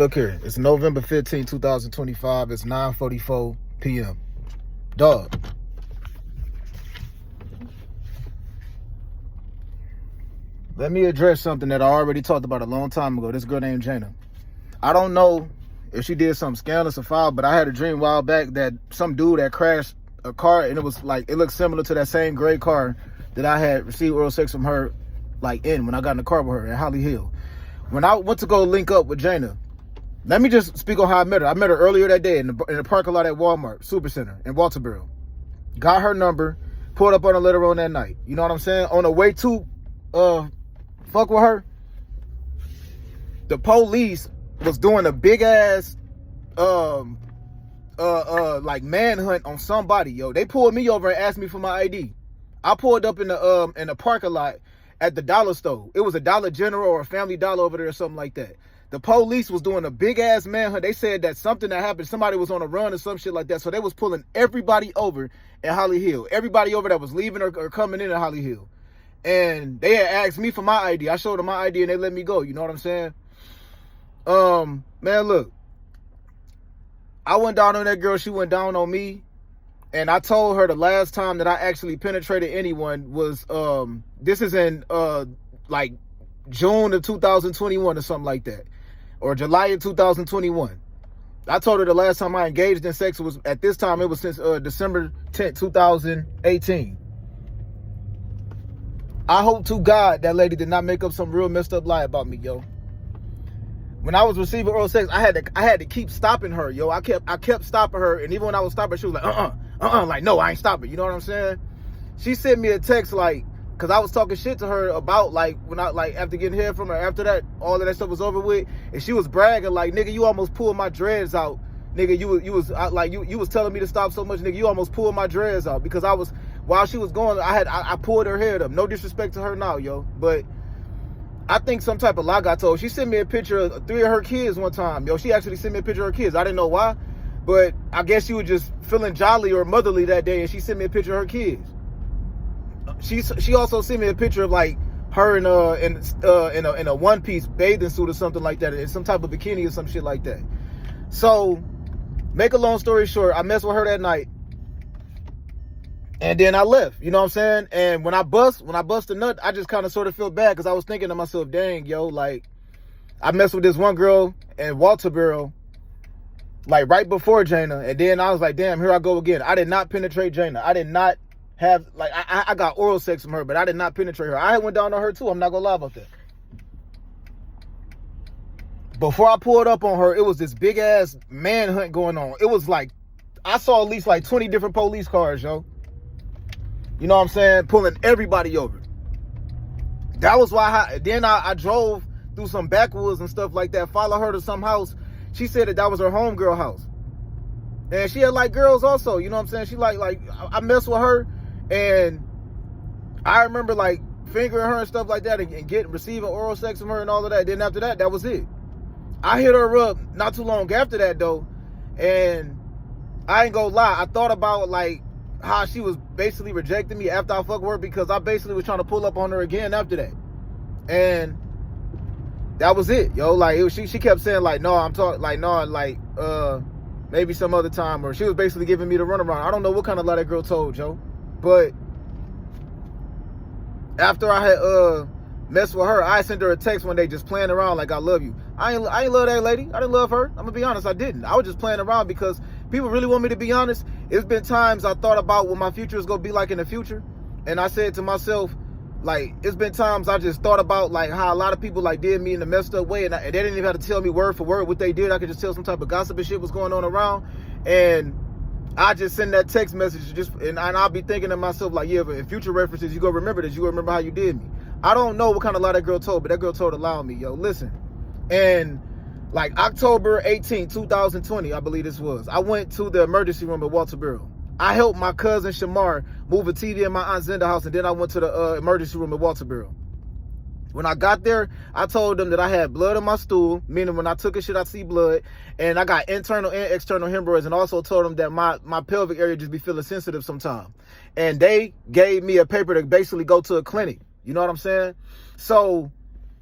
Look here, it's November 15, 2025. It's 9:44 p.m. Dog. Let me address something that I already talked about a long time ago. This girl named Jana. I don't know if she did something scandalous or foul, but I had a dream a while back that some dude had crashed a car, and it was like, it looked similar to that same gray car that I had received oral sex from her, like when I got in the car with her in Holly Hill. When I went to go link up with Jana, let me just speak on how I met her. I met her earlier that day in the parking lot at Walmart Supercenter in Walterboro. Got her number, pulled up on her later on that night. You know what I'm saying? On the way to fuck with her, the police was doing a big ass like manhunt on somebody, yo. They pulled me over and asked me for my ID. I pulled up in the parking lot at the dollar store. It was a Dollar General or a Family Dollar over there or something like that. The police was doing a big ass manhunt. They said that something that happened, somebody was on a run or some shit like that. So they was pulling everybody over at Holly Hill. Everybody over that was leaving or coming in at Holly Hill. And they had asked me for my ID. I showed them my ID and they let me go. You know what I'm saying? Man, look. I went down on that girl. She went down on me. And I told her the last time that I actually penetrated anyone was, this is in, like, June of 2021 or something like that. Or July of 2021. I told her the last time I engaged in sex was, at this time, it was since December 10th, 2018. I hope to God that lady did not make up some real messed up lie about me, yo. When I was receiving oral sex, I had to keep stopping her, yo. I kept stopping her, and even when I was stopping her, she was like, like, no, I ain't stopping. You know what I'm saying? She sent me a text, like, because I was talking shit to her about, like, when I, like, after getting hair from her, after that, all of that stuff was over with, and she was bragging, like, nigga, you almost pulled my dreads out. Nigga, you was telling me to stop so much, nigga, you almost pulled my dreads out, because while she was going, I pulled her hair up. No disrespect to her now, yo, but I think some type of lie got told. She sent me a picture of 3 of her kids one time, yo. She actually sent me a picture of her kids. I didn't know why, but I guess she was just feeling jolly or motherly that day, and she sent me a picture of her kids. She also sent me a picture of, like, her in a one-piece bathing suit or something like that, in some type of bikini or some shit like that. So, make a long story short, I messed with her that night, and then I left. You know what I'm saying? And when I bust a nut, I just kind of sort of feel bad, because I was thinking to myself, dang, yo, like, I messed with this one girl in Walterboro, like, right before Jana, and then I was like, damn, here I go again. I did not penetrate Jana. I did not have, like, I got oral sex from her, but I did not penetrate her. I went down on her too. I'm not gonna lie about that. Before I pulled up on her, it was this big ass manhunt going on. It was like, I saw at least like 20 different police cars, yo. You know what I'm saying? Pulling everybody over. That was why then I drove through some backwoods and stuff like that, follow her to some house. She said that was her homegirl house. And she had like girls also, you know what I'm saying? She like I messed with her, and I remember like fingering her and stuff like that, and receiving oral sex from her and all of that. Then after that, that was it. I hit her up not too long after that though, and I ain't gonna lie, I thought about like how she was basically rejecting me after I fucked with her, because I basically was trying to pull up on her again after that. And that was it, yo. Like, she kept saying like, no, I'm talking, like, no, like, maybe some other time, or she was basically giving me the runaround. I don't know what kind of lie that girl told, yo. But after I had messed with her, I sent her a text one day just playing around like, I love you. I ain't love that lady. I didn't love her. I'm gonna be honest, I didn't. I was just playing around because people really want me to be honest. It's been times I thought about what my future is gonna be like in the future, and I said to myself, like, it's been times I just thought about like how a lot of people like did me in a messed up way, and they didn't even have to tell me word for word what they did. I could just tell some type of gossip and shit was going on around, and I just send that text message and I'll be thinking to myself like, yeah, but in future references, you gonna remember this. You gonna remember how you did me. I don't know what kind of lie that girl told, but that girl told a lie on me, yo. Listen, and like October 18, 2020, I believe this was, I went to the emergency room at Walterboro. I helped my cousin Shamar move a TV in my Aunt Zenda house, and then I went to the emergency room at Walterboro. When I got there, I told them that I had blood in my stool, meaning when I took a shit, I see blood, and I got internal and external hemorrhoids, and also told them that my pelvic area just be feeling sensitive sometimes. And they gave me a paper to basically go to a clinic. You know what I'm saying? So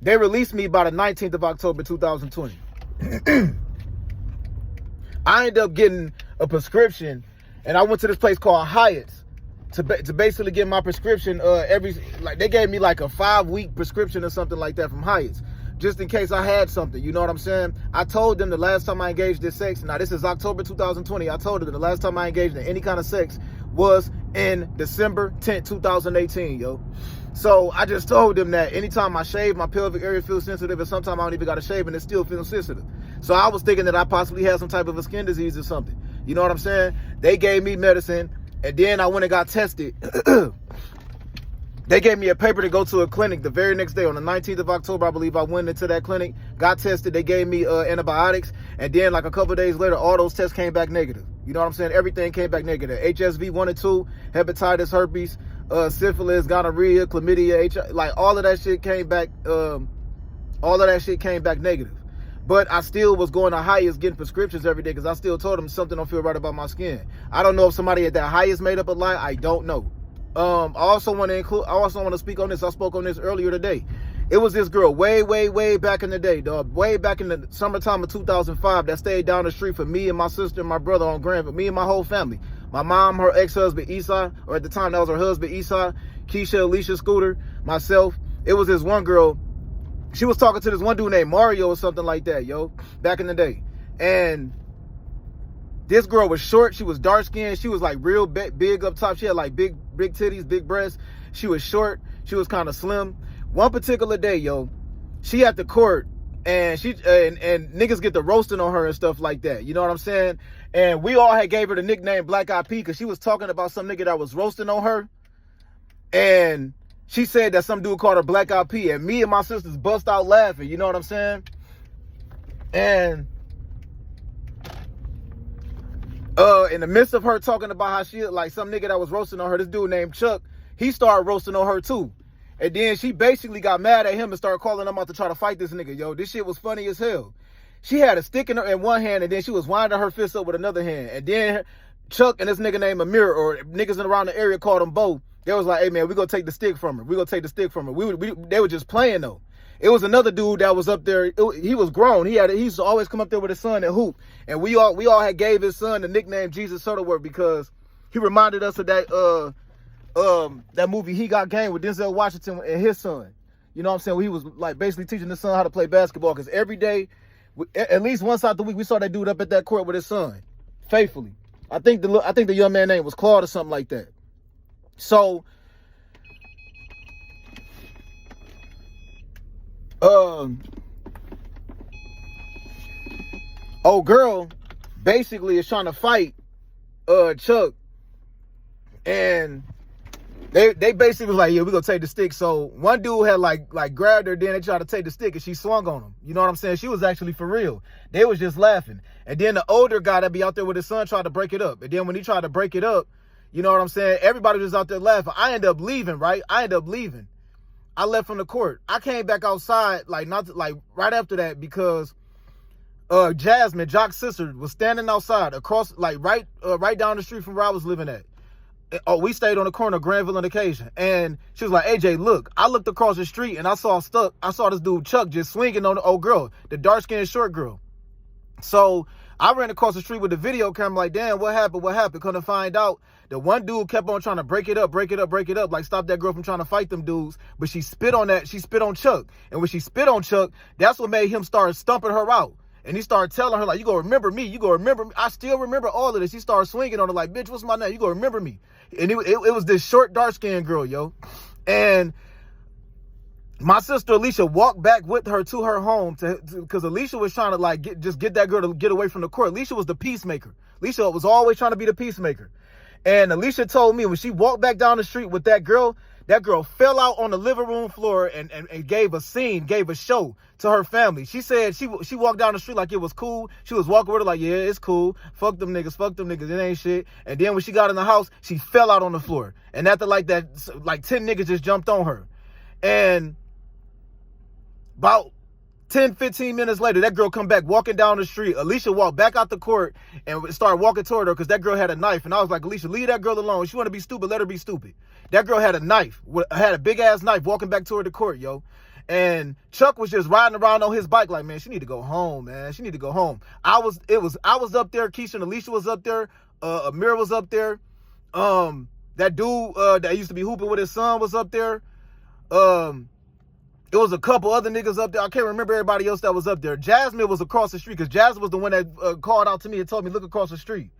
they released me by the 19th of October, 2020. I ended up getting a prescription, and I went to this place called Hyatt's to basically get my prescription. They gave me like a 5-week prescription or something like that from Hyatt's, just in case I had something. You know what I'm saying? I told them the last time I engaged in sex. Now this is October 2020. I told them the last time I engaged in any kind of sex was in December 10th, 2018, yo. So I just told them that anytime I shave, my pelvic area feels sensitive, and sometimes I don't even got to shave and it still feels sensitive. So I was thinking that I possibly had some type of a skin disease or something. You know what I'm saying? They gave me medicine, and then I went and got tested. They gave me a paper to go to a clinic the very next day. On the 19th of October, I believe, I went into that clinic, got tested. They gave me antibiotics. And then like a couple of days later, all those tests came back negative. You know what I'm saying? Everything came back negative. HSV 1 and 2, hepatitis, herpes, syphilis, gonorrhea, chlamydia, HIV, like all of that shit came back. All of that shit came back negative. But I still was going to Hyatt's getting prescriptions every day because I still told them something don't feel right about my skin. I don't know if somebody at that Hyatt's made up a lie. I don't know. I also want to speak on this. I spoke on this earlier today. It was this girl way back in the day, dog. Way back in the summertime of 2005 that stayed down the street from me and my sister and my brother on Granville. Me and my whole family. My mom, her ex-husband, Esau, or at the time that was her husband, Esau, Keisha, Alicia, Scooter, myself. It was this one girl. She was talking to this one dude named Mario or something like that, yo, back in the day. And this girl was short. She was dark skinned. She was like real big up top. She had like big titties, big breasts. She was short. She was kind of slim. One particular day, yo, she at the court, and and niggas get the roasting on her and stuff like that. You know what I'm saying? And we all had gave her the nickname Black Eyed P because she was talking about some nigga that was roasting on her. And she said that some dude called her Black Eyed P, and me and my sisters bust out laughing. You know what I'm saying? And in the midst of her talking about how she, like some nigga that was roasting on her, this dude named Chuck, he started roasting on her too. And then she basically got mad at him and started calling him out to try to fight this nigga. Yo, this shit was funny as hell. She had a stick in one hand, and then she was winding her fist up with another hand. And then Chuck and this nigga named Amir, or niggas around the area called them both. They was like, hey man, we gonna take the stick from her. We gonna take the stick from her. They were just playing though. It was another dude that was up there. He was grown. He used to always come up there with his son and hoop. And we all had gave his son the nickname Jesus Shuttleworth because he reminded us of that movie He Got Game with Denzel Washington and his son. You know what I'm saying? Where he was like basically teaching his son how to play basketball, because every day, at least once out the week, we saw that dude up at that court with his son, faithfully. I think the young man name was Claude or something like that. So, old girl basically is trying to fight Chuck, and they basically was like, yeah, we're gonna take the stick. So one dude had like grabbed her, then they tried to take the stick and she swung on him. You know what I'm saying? She was actually for real. They was just laughing. And then the older guy that be out there with his son tried to break it up. And then when he tried to break it up, you know what I'm saying? Everybody was out there laughing. I ended up leaving, right? I left from the court. I came back outside right after that because Jasmine, Jock's sister, was standing outside across, right down the street from where I was living at. We stayed on the corner of Granville and Occasion. And she was like, AJ, look. I looked across the street and I saw this dude Chuck just swinging on the old girl, the dark-skinned short girl. So I ran across the street with the video camera like, damn, what happened? Couldn't find out. The one dude kept on trying to break it up, like stop that girl from trying to fight them dudes. But she spit on Chuck. And when she spit on Chuck, that's what made him start stumping her out. And he started telling her, like, you gonna remember me. I still remember all of this. He started swinging on her like, bitch, what's my name? You gonna remember me. And it was this short, dark-skinned girl, yo. And my sister Alicia walked back with her to her home because Alicia was trying to get that girl to get away from the court. Alicia was the peacemaker. Alicia was always trying to be the peacemaker. And Alicia told me when she walked back down the street with that girl fell out on the living room floor and gave a show to her family. She said she walked down the street like it was cool. She was walking with her like, yeah, it's cool. Fuck them niggas, it ain't shit. And then when she got in the house, she fell out on the floor. And after like 10 niggas just jumped on her. And about 10, 15 minutes later, that girl come back walking down the street. Alicia walked back out the court and started walking toward her because that girl had a knife. And I was like, Alicia, leave that girl alone. If she want to be stupid, let her be stupid. That girl had a knife, had a big-ass knife walking back toward the court, yo. And Chuck was just riding around on his bike like, man, she need to go home, man. She need to go home. I was up there. Keisha and Alicia was up there. Amir was up there. That dude that used to be hooping with his son was up there. It was a couple other niggas up there. I can't remember everybody else that was up there. Jasmine was across the street because Jasmine was the one that called out to me and told me, look across the street.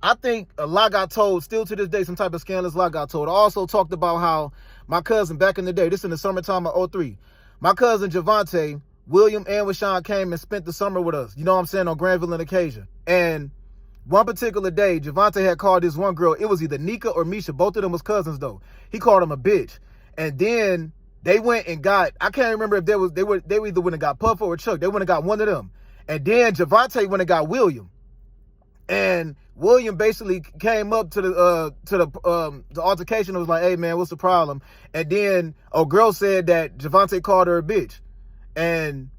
I think a lot got told, still to this day, some type of scandalous lot got told. I also talked about how my cousin back in the day, this in the summertime of 03, my cousin Javante, William and Rashawn came and spent the summer with us, you know what I'm saying, on Granville and Acacia. And one particular day, Javante had called this one girl, it was either Nika or Misha, both of them was cousins though. He called him a bitch. And then they went and got, I can't remember if they either went and got Puffer or Chuck. They went and got one of them. And then Javante went and got William. And William basically came up to the altercation and was like, hey man, what's the problem? And then a girl said that Javante called her a bitch. And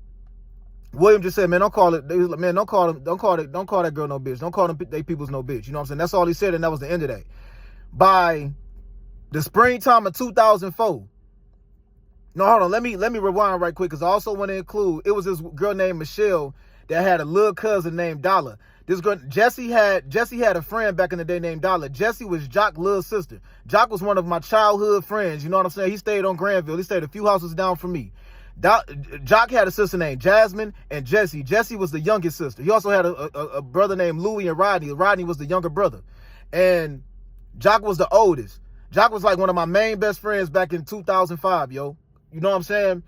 William just said, man, don't call it, man, don't call that girl no bitch. Don't call them they people's no bitch. You know what I'm saying? That's all he said, and that was the end of that. By the springtime of 2004, no, hold on. Let me rewind right quick because I also want to include, it was this girl named Michelle that had a little cousin named Dollar. This girl, Jessie had a friend back in the day named Dollar. Jessie was Jock's little sister. Jock was one of my childhood friends. You know what I'm saying? He stayed on Granville. He stayed a few houses down from me. Jock had a sister named Jasmine and Jessie. Jessie was the youngest sister. He also had a brother named Louie and Rodney. Rodney was the younger brother. And Jock was the oldest. Jock was like one of my main best friends back in 2005, yo. You know what I'm saying?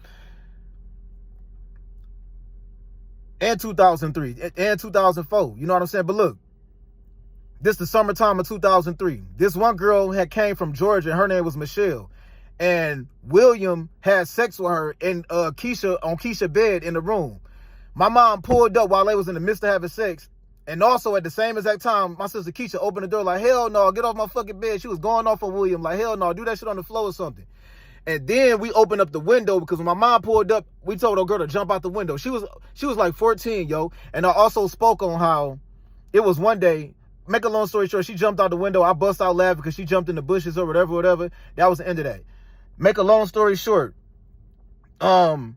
And 2003 and 2004. You know what I'm saying? But look, this is the summertime of 2003. This one girl had came from Georgia and her name was Michelle. And William had sex with her in Keisha's bed in the room. My mom pulled up while they was in the midst of having sex. And also at the same exact time, my sister Keisha opened the door like, hell no, get off my fucking bed. She was going off on William like, hell no, do that shit on the floor or something. And then we opened up the window because when my mom pulled up, we told our girl to jump out the window. She was like 14, yo. And I also spoke on how it was one day, make a long story short, she jumped out the window. I bust out laughing because she jumped in the bushes or whatever. That was the end of that. Make a long story short, one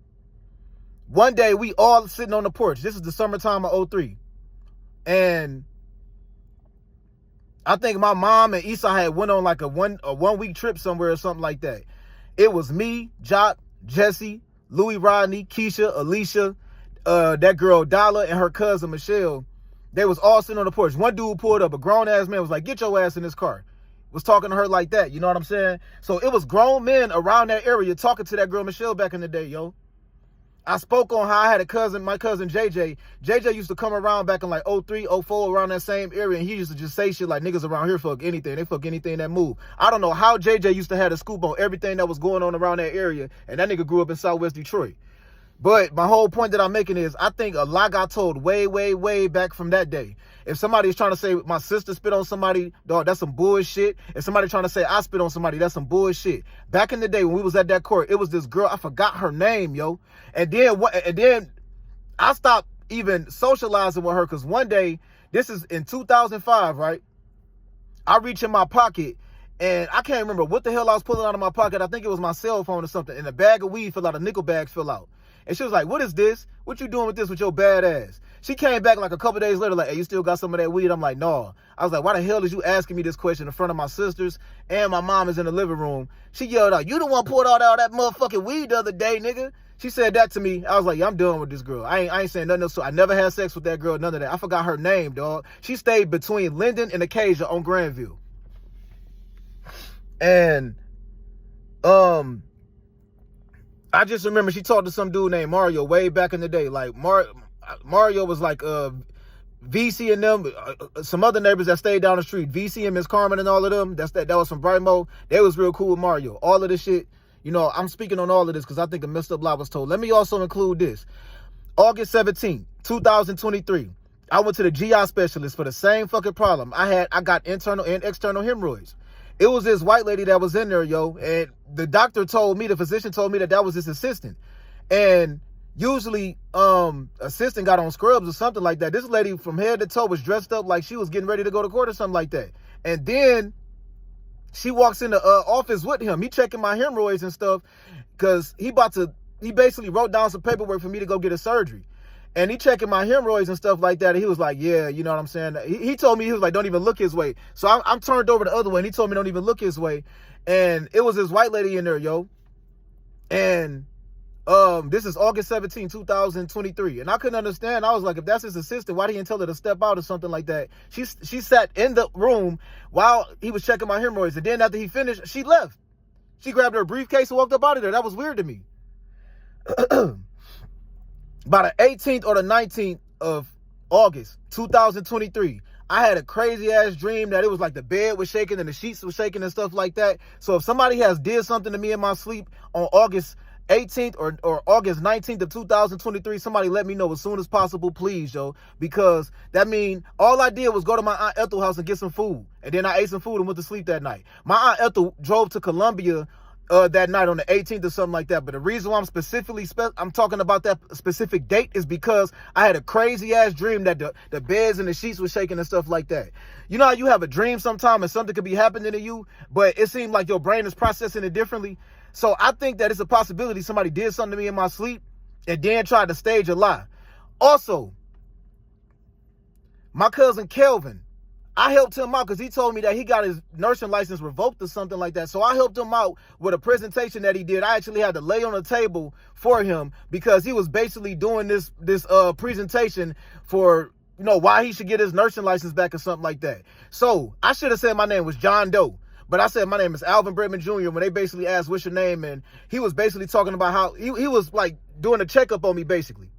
day we all sitting on the porch. This is the summertime of 03. And I think my mom and Issa had went on like a one week trip somewhere or something like that. It was me, Jock, Jesse, Louie, Rodney, Keisha, Alicia, that girl Dollar, and her cousin Michelle. They was all sitting on the porch. One dude pulled up, a grown ass man was like, get your ass in this car. Was talking to her like that, you know what I'm saying? So it was grown men around that area talking to that girl Michelle back in the day, yo. I spoke on how I had a cousin, my cousin JJ. JJ used to come around back in like 03, 04, around that same area, and he used to just say shit like, niggas around here fuck anything. They fuck anything that move. I don't know how JJ used to have a scoop on everything that was going on around that area, and that nigga grew up in Southwest Detroit. But my whole point that I'm making is I think a lot got told way back from that day. If somebody's trying to say my sister spit on somebody, dog, that's some bullshit. If somebody trying to say I spit on somebody, that's some bullshit. Back in the day when we was at that court, it was this girl, I forgot her name, yo. And then I stopped even socializing with her because one day, this is in 2005, right? I reach in my pocket and I can't remember what the hell I was pulling out of my pocket. I think it was my cell phone or something. And a bag of weed fell out, a nickel bag fell out. And she was like, what is this? What you doing with this with your bad ass? She came back like a couple days later like, hey, you still got some of that weed? I'm like, no. I was like, why the hell is you asking me this question in front of my sisters and my mom is in the living room? She yelled out, you the one pulled out all that motherfucking weed the other day, nigga. She said that to me. I was like, yeah, I'm done with this girl. I ain't saying nothing else. So I never had sex with that girl, none of that. I forgot her name, dog. She stayed between Linden and Acacia on Granville. And, I just remember she talked to some dude named Mario way back in the day. Like Mario was like VC and them, some other neighbors that stayed down the street. VC and Miss Carmen and all of them. That was from Brightmo. They was real cool with Mario. All of this shit. You know, I'm speaking on all of this because I think a messed up lie was told. Let me also include this. August 17, 2023. I went to the GI specialist for the same fucking problem. I got internal and external hemorrhoids. It was this white lady that was in there, yo, and the doctor told me, the physician told me that was his assistant. And usually, assistant got on scrubs or something like that. This lady from head to toe was dressed up like she was getting ready to go to court or something like that. And then she walks in the office with him. He checking my hemorrhoids and stuff because he about to basically wrote down some paperwork for me to go get a surgery. And he checking my hemorrhoids and stuff like that. And he was like, yeah, you know what I'm saying? He told me, he was like, don't even look his way. So I'm turned over the other way. And he told me don't even look his way. And it was this white lady in there, yo. And this is August 17, 2023. And I couldn't understand. I was like, if that's his assistant, why didn't he tell her to step out or something like that? She sat in the room while he was checking my hemorrhoids. And then after he finished, she left. She grabbed her briefcase and walked up out of there. That was weird to me. By the 18th or the 19th of August 2023, I had a crazy ass dream that it was like the bed was shaking and the sheets were shaking and stuff like that. So if somebody has did something to me in my sleep on August 18th or August 19th of 2023, somebody let me know as soon as possible, please, yo. Because that mean all I did was go to my Aunt Ethel house and get some food. And then I ate some food and went to sleep that night. My Aunt Ethel drove to Columbia that night on the 18th or something like that. But the reason why I'm talking about that specific date is because I had a crazy ass dream that the beds and the sheets were shaking and stuff like that. You know how you have a dream sometime and something could be happening to you, but it seemed like your brain is processing it differently. So I think that it's a possibility somebody did something to me in my sleep and then tried to stage a lie. Also, my cousin Kelvin, I helped him out because he told me that he got his nursing license revoked or something like that. So I helped him out with a presentation that he did. I actually had to lay on the table for him because he was basically doing this presentation for, you know, why he should get his nursing license back or something like that. So I should have said my name was John Doe, but I said my name is Alvin Britman Jr. when they basically asked, what's your name? And he was basically talking about how he was like doing a checkup on me basically.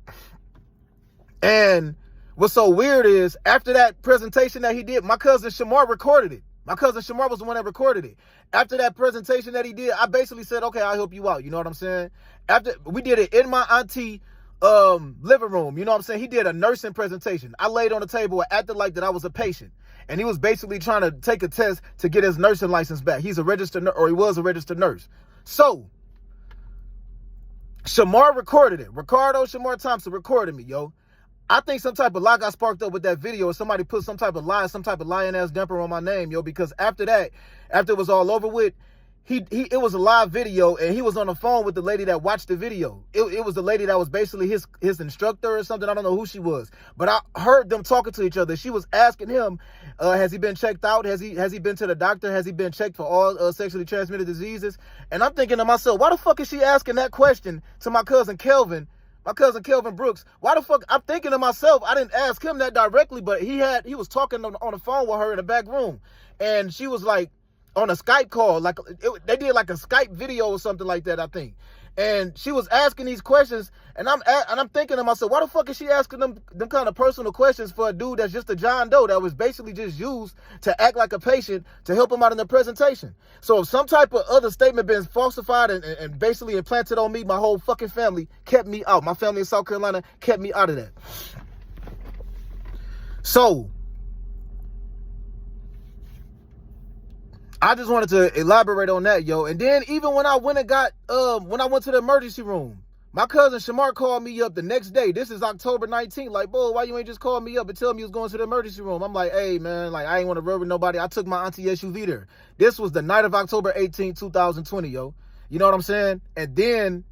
And what's so weird is after that presentation that he did, my cousin Shamar recorded it. My cousin Shamar was the one that recorded it. After that presentation that he did, I basically said, okay, I'll help you out. You know what I'm saying? After we did it in my auntie living room, you know what I'm saying? He did a nursing presentation. I laid on the table and acted like that I was a patient. And he was basically trying to take a test to get his nursing license back. He's a registered nurse, or he was a registered nurse. So Shamar recorded it. Ricardo Shamar Thompson recorded me, yo. I think some type of lie got sparked up with that video, or somebody put some type of lying ass damper on my name, yo, because after that, after it was all over with, it was a live video and he was on the phone with the lady that watched the video. It was the lady that was basically his instructor or something. I don't know who she was, but I heard them talking to each other. She was asking him, has he been checked out? Has he been to the doctor? Has he been checked for all sexually transmitted diseases? And I'm thinking to myself, why the fuck is she asking that question to my cousin Kelvin? My cousin Kelvin Brooks, why the fuck? I'm thinking to myself, I didn't ask him that directly, but he was talking on the phone with her in the back room. And she was like on a Skype call, like they did like a Skype video or something like that, I think. And she was asking these questions, and I'm thinking to myself, why the fuck is she asking them kind of personal questions for a dude that's just a John Doe that was basically just used to act like a patient to help him out in the presentation? So if some type of other statement been falsified and basically implanted on me, my whole fucking family kept me out. My family in South Carolina kept me out of that. So I just wanted to elaborate on that, yo. And then even when I went to the emergency room, my cousin Shamar called me up the next day. This is October 19th. Like, boy, why you ain't just call me up and tell me you was going to the emergency room? I'm like, hey, man, like, I ain't want to rub with nobody. I took my auntie SUV there. This was the night of October 18th, 2020, yo. You know what I'm saying? And then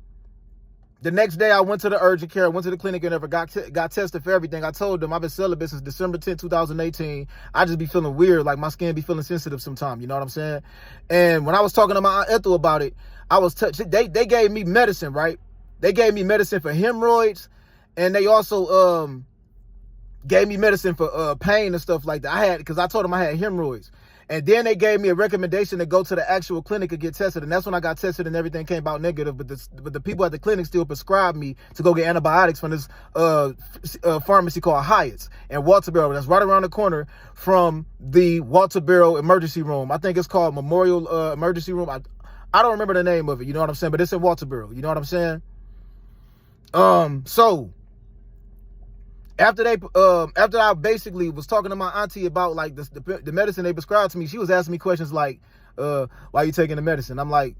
the next day I went to the urgent care, went to the clinic and got tested for everything. I told them I've been celibate since December 10th, 2018. I just be feeling weird, like my skin be feeling sensitive sometimes, you know what I'm saying? And when I was talking to my Aunt Ethel about it, I was touched. They gave me medicine, right? They gave me medicine for hemorrhoids, and they also gave me medicine for pain and stuff like that. Because I told them I had hemorrhoids. And then they gave me a recommendation to go to the actual clinic and get tested. And that's when I got tested and everything came out negative. But the people at the clinic still prescribed me to go get antibiotics from this pharmacy called Hyatt's in Walterboro. That's right around the corner from the Walterboro emergency room. I think it's called Memorial Emergency Room. I don't remember the name of it. You know what I'm saying? But it's in Walterboro. You know what I'm saying? So after I basically was talking to my auntie about like the medicine they prescribed to me, she was asking me questions like, why are you taking the medicine? I'm like,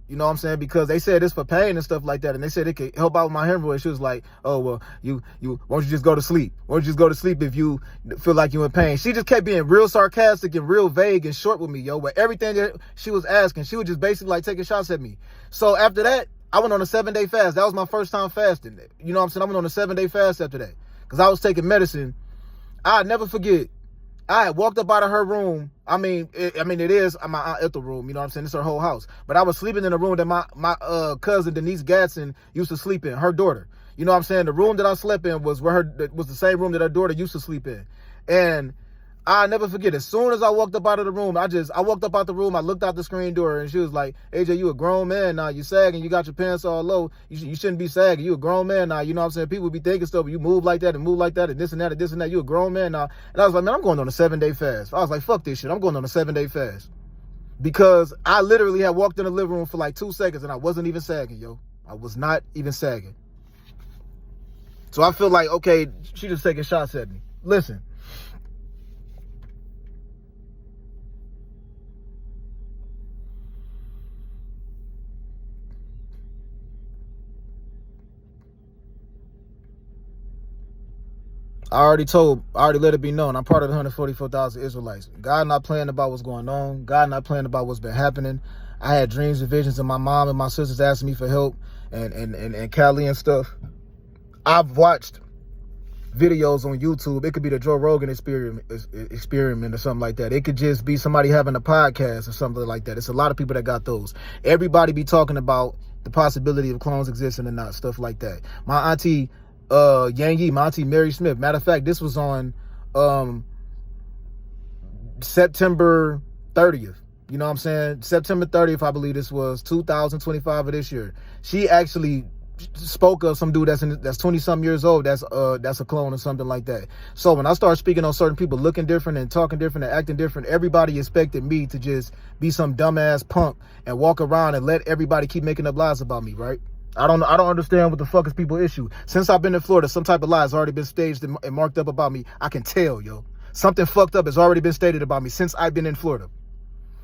you know what I'm saying? Because they said it's for pain and stuff like that. And they said it could help out with my hemorrhoids. She was like, oh, well, why don't you just go to sleep? Why don't you just go to sleep if you feel like you're in pain? She just kept being real sarcastic and real vague and short with me, yo. But everything that she was asking, she was just basically like taking shots at me. So after that, I went on a 7-day fast. That was my first time fasting. You know what I'm saying? I went on a 7-day fast after that because I was taking medicine. I'll never forget. I had walked up out of her room. It is my Aunt Ethel room. You know what I'm saying? It's her whole house. But I was sleeping in a room that my cousin Denise Gadsden used to sleep in. Her daughter. You know what I'm saying? The room that I slept in was was the same room that her daughter used to sleep in. And I'll never forget. As soon as I walked up out of the room, I walked up out the room. I looked out the screen door, and she was like, "AJ, you a grown man now. You sagging. You got your pants all low. You shouldn't be sagging. You a grown man now. You know what I'm saying? People be thinking stuff, but you move like that and move like that and this and that and this and that. You a grown man now." And I was like, "Man, I'm going on a 7-day fast." I was like, "Fuck this shit. I'm going on a 7-day fast." Because I literally had walked in the living room for like 2 seconds, and I wasn't even sagging, yo. I was not even sagging. So I feel like, okay, she just taking shots at me. Listen. I already let it be known. I'm part of the 144,000 Israelites. God not playing about what's going on. God not playing about what's been happening. I had dreams and visions of my mom and my sisters asking me for help and Callie and stuff. I've watched videos on YouTube. It could be the Joe Rogan experiment or something like that. It could just be somebody having a podcast or something like that. It's a lot of people that got those. Everybody be talking about the possibility of clones existing and not stuff like that. My auntie Yang Yi, my auntie Mary Smith. Matter of fact, this was on September 30th. You know what I'm saying? September 30th, I believe this was 2025 of this year. She actually spoke of some dude that's 20-something years old that's a clone or something like that. So when I started speaking on certain people looking different and talking different and acting different, everybody expected me to just be some dumbass punk and walk around and let everybody keep making up lies about me, right? I don't understand what the fuck is people's issue. Since I've been in Florida, some type of lie has already been staged and marked up about me. I can tell, yo. Something fucked up has already been stated about me since I've been in Florida.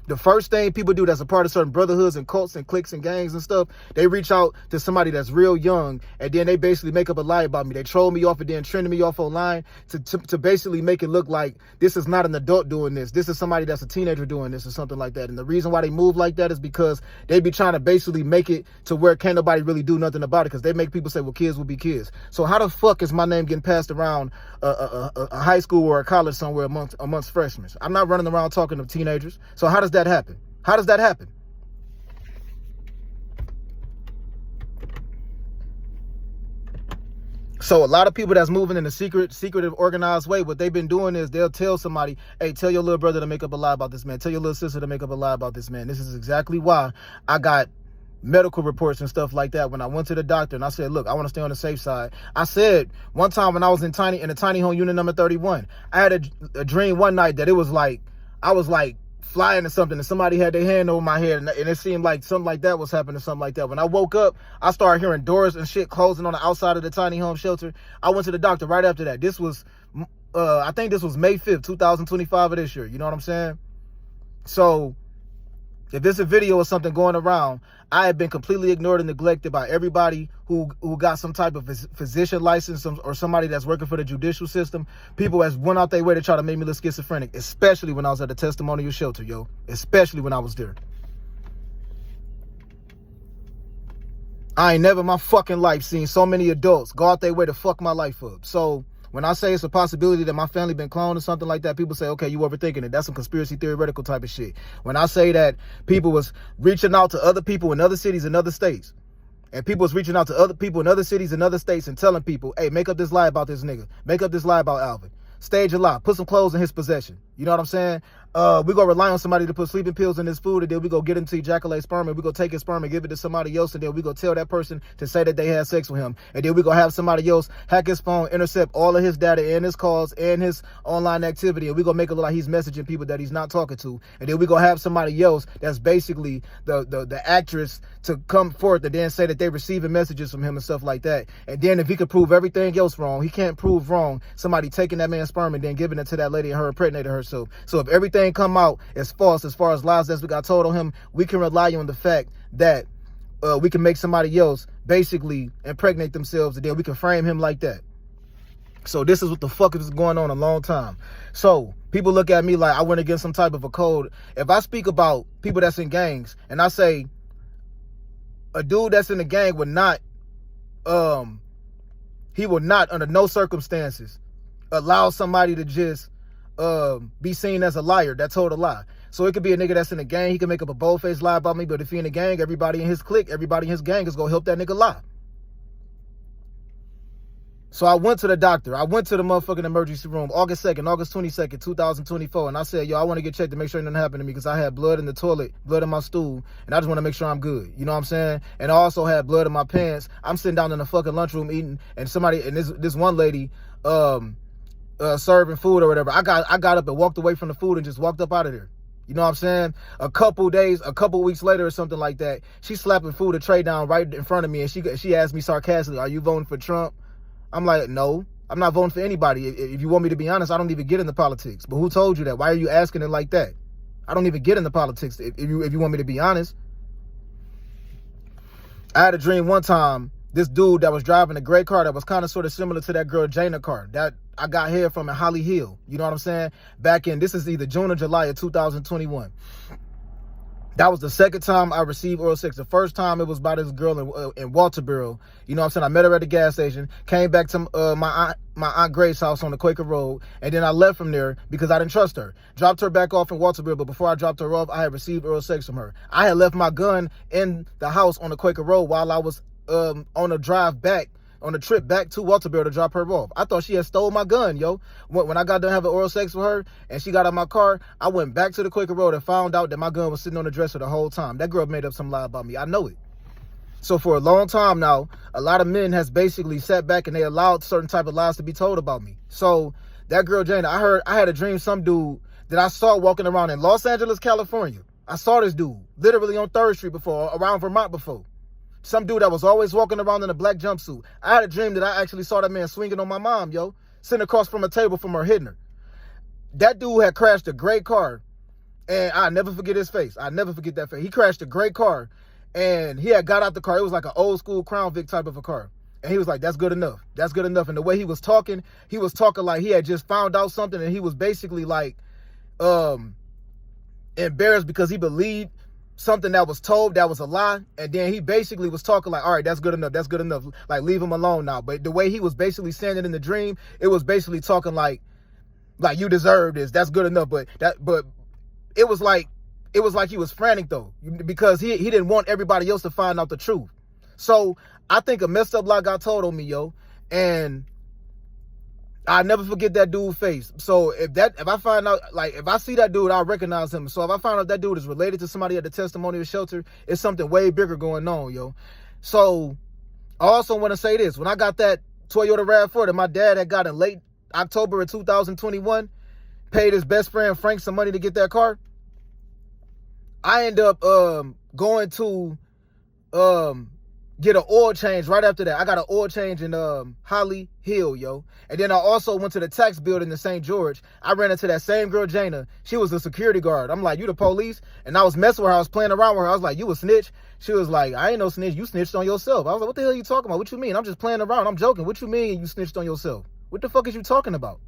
The first thing people do that's a part of certain brotherhoods and cults and cliques and gangs and stuff, they reach out to somebody that's real young, and then they basically make up a lie about me. They troll me off and then trend me off online to basically make it look like this is not an adult doing this. This is somebody that's a teenager doing this or something like that. And the reason why they move like that is because they be trying to basically make it to where can't nobody really do nothing about it, because they make people say, well, kids will be kids. So how the fuck is my name getting passed around a high school or a college somewhere amongst freshmen? I'm not running around talking to teenagers. So how does that happen? How does that happen? So a lot of people that's moving in a secretive, organized way, what they've been doing is they'll tell somebody, hey, tell your little brother to make up a lie about this man. Tell your little sister to make up a lie about this man. This is exactly why I got medical reports and stuff like that when I went to the doctor and I said, look, I want to stay on the safe side. I said one time when I was in a tiny home unit number 31, I had a dream one night that it was like, I was like flying or something and somebody had their hand over my head and it seemed like something like that was happening, something like that. When I woke up, I started hearing doors and shit closing on the outside of the tiny home shelter. I went to the doctor right after that. This was, I think this was May 5th, 2025 of this year. You know what I'm saying? So if there's a video or something going around, I have been completely ignored and neglected by everybody who got some type of physician license or somebody that's working for the judicial system. People has went out their way to try to make me look schizophrenic, especially when I was at the testimonial shelter, yo. Especially when I was there. I ain't never in my fucking life seen so many adults go out their way to fuck my life up. So when I say it's a possibility that my family been cloned or something like that, people say, okay, you overthinking it. That's some conspiracy theoretical type of shit. When I say that people was reaching out to other people in other cities and other states, and people was reaching out to other people in other cities and other states and telling people, hey, make up this lie about this nigga. Make up this lie about Alvin. Stage a lie. Put some clothes in his possession. You know what I'm saying? We're going to rely on somebody to put sleeping pills in his food, and then we go get him to ejaculate sperm, and we go take his sperm and give it to somebody else, and then we go tell that person to say that they had sex with him, and then we go have somebody else hack his phone, intercept all of his data and his calls and his online activity, and we go make it look like he's messaging people that he's not talking to, and then we go have somebody else that's basically the actress to come forth and then say that they're receiving messages from him and stuff like that. And then if he could prove everything else wrong, he can't prove wrong somebody taking that man's sperm and then giving it to that lady and her impregnating herself. So if everything come out as false as far as lies that we got told on him, we can rely on the fact that we can make somebody else basically impregnate themselves, and then we can frame him like that. So this is what the fuck is going on a long time. So people look at me like I went against some type of a code. If I speak about people that's in gangs and I say A dude that's in the gang would not, he will not under no circumstances allow somebody to just be seen as a liar that told a lie. So it could be a nigga that's in the gang, he can make up a bold-faced lie about me, but if he in the gang, everybody in his clique, everybody in his gang is gonna help that nigga lie. So I went to the doctor. I went to the motherfucking emergency room August 2nd, August 22nd, 2024. And I said, yo, I want to get checked to make sure nothing happened to me because I had blood in the toilet, blood in my stool. And I just want to make sure I'm good. You know what I'm saying? And I also had blood in my pants. I'm sitting down in the fucking lunchroom eating. And somebody, and this one lady serving food or whatever. I got up and walked away from the food and just walked up out of there. You know what I'm saying? A couple weeks later or something like that, she slapping food a tray down right in front of me. And she asked me sarcastically, are you voting for Trump? I'm like, no, I'm not voting for anybody. If you want me to be honest, I don't even get into politics. But who told you that? Why are you asking it like that? I don't even get into politics if you want me to be honest. I had a dream one time, this dude that was driving a gray car that was kind of sort of similar to that girl Jana car that I got here from in Holly Hill. You know what I'm saying? Back in, this is either June or July of 2021. That was the second time I received oral sex. The first time it was by this girl in Walterboro. You know what I'm saying? I met her at the gas station, came back to my Aunt Grace's house on the Quaker Road, and then I left from there because I didn't trust her. Dropped her back off in Walterboro, but before I dropped her off, I had received oral sex from her. I had left my gun in the house on the Quaker Road while I was on a drive back, on a trip back to Walterboro to drop her off. I thought she had stole my gun, yo. When I got done having oral sex with her and she got out of my car, I went back to the Quaker Road and found out that my gun was sitting on the dresser the whole time. That girl made up some lie about me. I know it. So for a long time now, a lot of men has basically sat back and they allowed certain type of lies to be told about me. So that girl, Jana, I had a dream some dude that I saw walking around in Los Angeles, California. I saw this dude literally on 3rd Street before, around Vermont before. Some dude that was always walking around in a black jumpsuit. I had a dream that I actually saw that man swinging on my mom, yo, sitting across from a table from her, hitting her. That dude had crashed a gray car, and I'll never forget his face. I'll never forget that face. He crashed a gray car, and he had got out the car. It was like an old school Crown Vic type of a car. And he was like, that's good enough. That's good enough. And the way he was talking like he had just found out something, and he was basically like embarrassed because he believed something that was told that was a lie, and then he basically was talking like, all right, that's good enough, like leave him alone now. But the way he was basically saying it in the dream, it was basically talking like you deserve this, that's good enough. But it was like he was frantic though, because he didn't want everybody else to find out the truth. So I think a messed up lie got told on me, yo, and I'll never forget that dude's face. So if I find out, like, if I see that dude, I'll recognize him. So if I find out that dude is related to somebody at the testimonial shelter, it's something way bigger going on, yo. So I also want to say this. When I got that Toyota RAV4 that my dad had got in late October of 2021, paid his best friend Frank some money to get that car, I end up going to get an oil change right after that. I got an oil change in Holly Hill, yo. And then I also went to the tax building in St. George. I ran into that same girl, Jana. She was a security guard. I'm like, you the police? And I was messing with her. I was playing around with her. I was like, you a snitch? She was like, I ain't no snitch. You snitched on yourself. I was like, what the hell are you talking about? What you mean? I'm just playing around. I'm joking. What you mean you snitched on yourself? What the fuck is you talking about?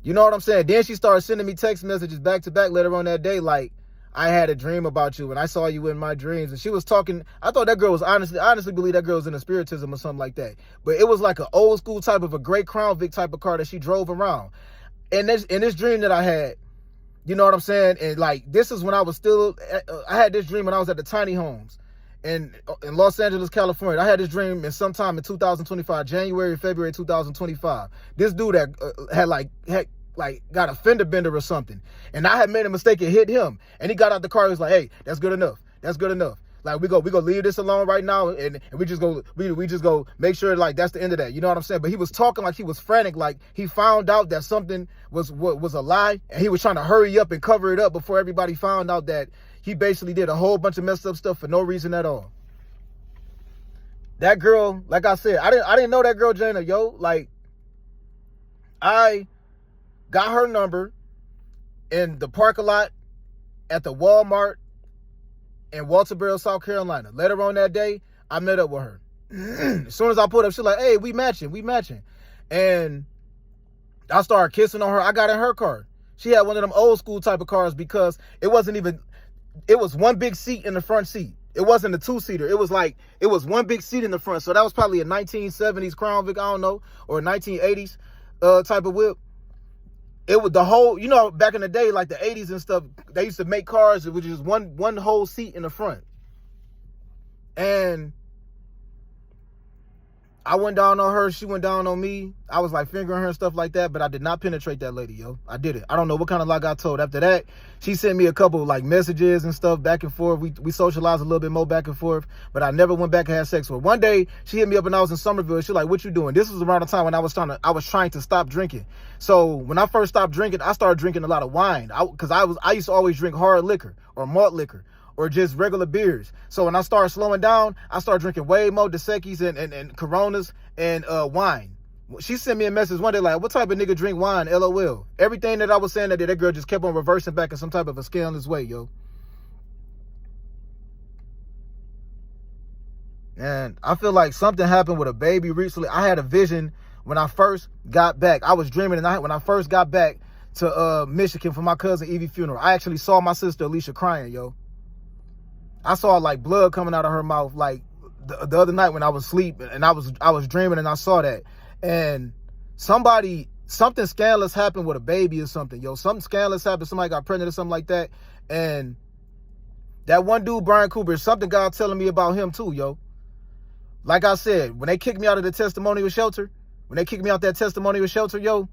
You know what I'm saying? Then she started sending me text messages back to back later on that day, like, I had a dream about you and I saw you in my dreams. And she was talking, I thought that girl was honestly believe that girl was in a spiritism or something like that. But it was like an old school type of a great Crown Vic type of car that she drove around. And in this dream that I had, you know what I'm saying? And like, this is when I was still, I had this dream when I was at the tiny homes in Los Angeles, California. I had this dream in sometime in 2025, January, February 2025. This dude that had got a fender bender or something. And I had made a mistake and hit him. And he got out the car. He was like, hey, that's good enough. That's good enough. Like, we go leave this alone right now. And we just go make sure like that's the end of that. You know what I'm saying? But he was talking like he was frantic. Like he found out that something was a lie. And he was trying to hurry up and cover it up before everybody found out that he basically did a whole bunch of messed up stuff for no reason at all. That girl, like I said, I didn't know that girl, Jana, yo. Like, I got her number in the parking lot at the Walmart in Walterboro, South Carolina. Later on that day, I met up with her. As soon as I pulled up, she's like, hey, we matching. And I started kissing on her. I got in her car. She had one of them old school type of cars because it wasn't even, it was one big seat in the front seat. It wasn't a two-seater. It was one big seat in the front. So that was probably a 1970s Crown Vic, I don't know, or a 1980s type of whip. It was the whole, you know, back in the day, like the 80s and stuff, they used to make cars with just one whole seat in the front. And I went down on her, she went down on me. I was like fingering her and stuff like that, but I did not penetrate that lady, yo. I did it. I don't know what kind of lie I got told. After that, she sent me a couple like messages and stuff back and forth. We socialized a little bit more back and forth, but I never went back and had sex with her. One day, she hit me up and I was in Somerville. She was like, what you doing? This was around the time when I was trying to stop drinking. So when I first stopped drinking, I started drinking a lot of wine. Because I used to always drink hard liquor or malt liquor, or just regular beers. So when I started slowing down, I started drinking way more Dos Equis and Coronas and wine. She sent me a message one day like, what type of nigga drink wine, LOL? Everything that I was saying that girl just kept on reversing back in some type of a scandalous way, yo. And I feel like something happened with a baby recently. I had a vision when I first got back. I was dreaming, and when I first got back to Michigan for my cousin Evie funeral, I actually saw my sister Alicia crying, yo. I saw like blood coming out of her mouth like the other night when I was asleep, and I was dreaming, and I saw that. And something scandalous happened with a baby or something, yo. Something scandalous happened. Somebody got pregnant or something like that. And that one dude, Brian Cooper, something God telling me about him too, yo. Like I said, when they kicked me out of the testimonial shelter, yo,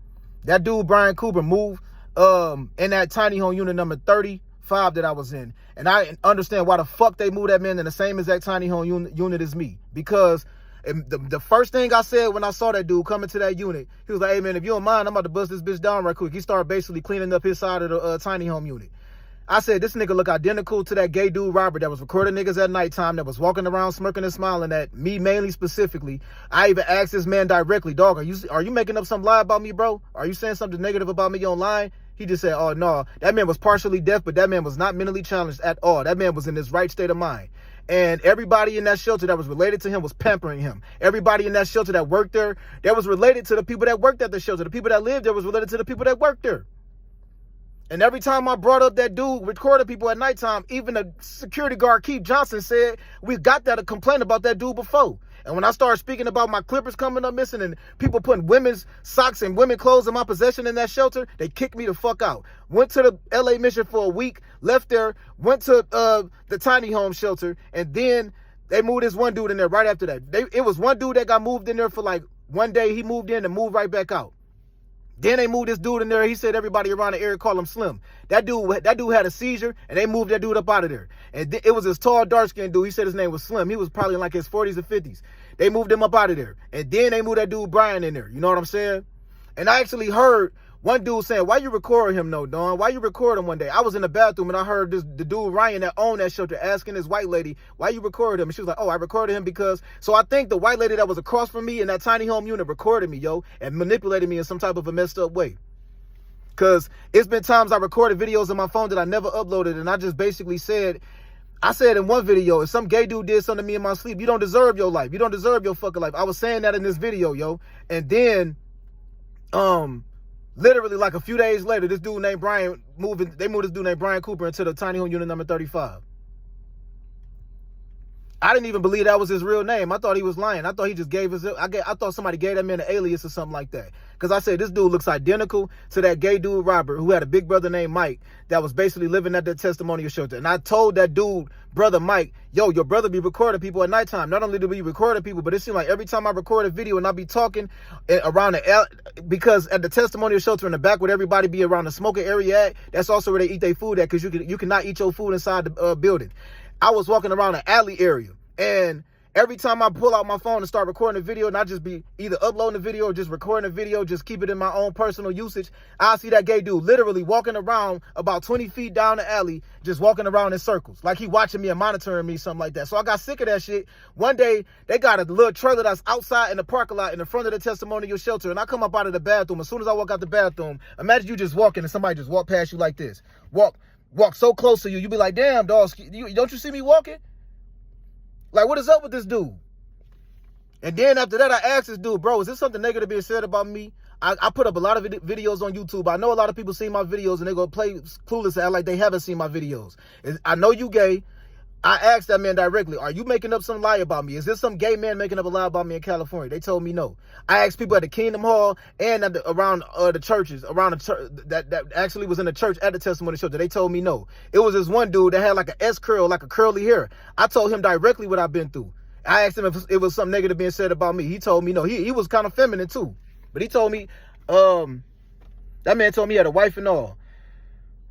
that dude, Brian Cooper, moved in that tiny home unit number 35 that I was in. And I understand why the fuck they moved that man in the same exact tiny home unit as me. Because the first thing I said when I saw that dude come into that unit, he was like, hey man, if you don't mind, I'm about to bust this bitch down right quick. He started basically cleaning up his side of the tiny home unit. I said, this nigga look identical to that gay dude, Robert, that was recording niggas at nighttime, that was walking around smirking and smiling at me, mainly specifically. I even asked this man directly, dog, are you making up some lie about me, bro? Are you saying something negative about me online? He just said, oh, no. That man was partially deaf, but that man was not mentally challenged at all. That man was in his right state of mind. And everybody in that shelter that was related to him was pampering him. Everybody in that shelter that worked there, that was related to the people that worked at the shelter. The people that lived there was related to the people that worked there. And every time I brought up that dude recording people at nighttime, even the security guard, Keith Johnson, said, we got that a complaint about that dude before. And when I started speaking about my clippers coming up missing and people putting women's socks and women's clothes in my possession in that shelter, they kicked me the fuck out. Went to the LA mission for a week, left there, went to the tiny home shelter, and then they moved this one dude in there right after that. It was one dude that got moved in there for like one day. He moved in and moved right back out. Then they moved this dude in there. He said everybody around the area called him Slim. That dude had a seizure, and they moved that dude up out of there. And it was this tall, dark-skinned dude. He said his name was Slim. He was probably in like his 40s or 50s. They moved him up out of there. And then they moved that dude Brian in there. You know what I'm saying? And I actually heard one dude saying, why you recording him, no, Dawn? Why you recording him one day? I was in the bathroom, and I heard the dude Ryan that owned that shelter asking this white lady, why you recorded him? And she was like, oh, I recorded him because... So I think the white lady that was across from me in that tiny home unit recorded me, yo, and manipulated me in some type of a messed up way. Because it's been times I recorded videos on my phone that I never uploaded, and I just basically said, I said in one video, if some gay dude did something to me in my sleep, you don't deserve your life. You don't deserve your fucking life. I was saying that in this video, yo. And then, literally like a few days later, this dude named Brian they moved this dude named Brian Cooper into the tiny home unit number 35. I didn't even believe that was his real name. I thought he was lying. I thought he just gave I thought somebody gave that man an alias or something like that. Because I said, this dude looks identical to that gay dude, Robert, who had a big brother named Mike that was basically living at the testimonial shelter. And I told that dude, brother Mike, yo, your brother be recording people at nighttime. Not only do we recording people, but it seemed like every time I record a video and I be talking around because at the testimonial shelter in the back where everybody be around the smoking area at, that's also where they eat their food at, because you cannot eat your food inside the building. I was walking around the alley area, and every time I pull out my phone and start recording a video, and I just be either uploading the video or just recording a video, just keep it in my own personal usage, I see that gay dude literally walking around about 20 feet down the alley, just walking around in circles, like he watching me and monitoring me, something like that. So I got sick of that shit. One day, they got a little trailer that's outside in the parking lot in the front of the testimonial shelter, and I come up out of the bathroom. As soon as I walk out the bathroom, imagine you just walking and somebody just walk past you like this. Walk so close to you, you be like, damn, dog, don't you see me walking? Like, what is up with this dude? And then after that, I asked this dude, bro, is this something negative being said about me? I put up a lot of videos on YouTube. I know a lot of people see my videos and they go play clueless and act like they haven't seen my videos. I know you gay. I asked that man directly, are you making up some lie about me? Is this some gay man making up a lie about me in California? They told me no. I asked people at the Kingdom Hall and at around the churches, around the church that actually was in the church at the testimony show. They told me no. It was this one dude that had like an S curl, like a curly hair. I told him directly what I've been through. I asked him if it was something negative being said about me. He told me no. He was kind of feminine too. But he told me, that man told me he had a wife and all.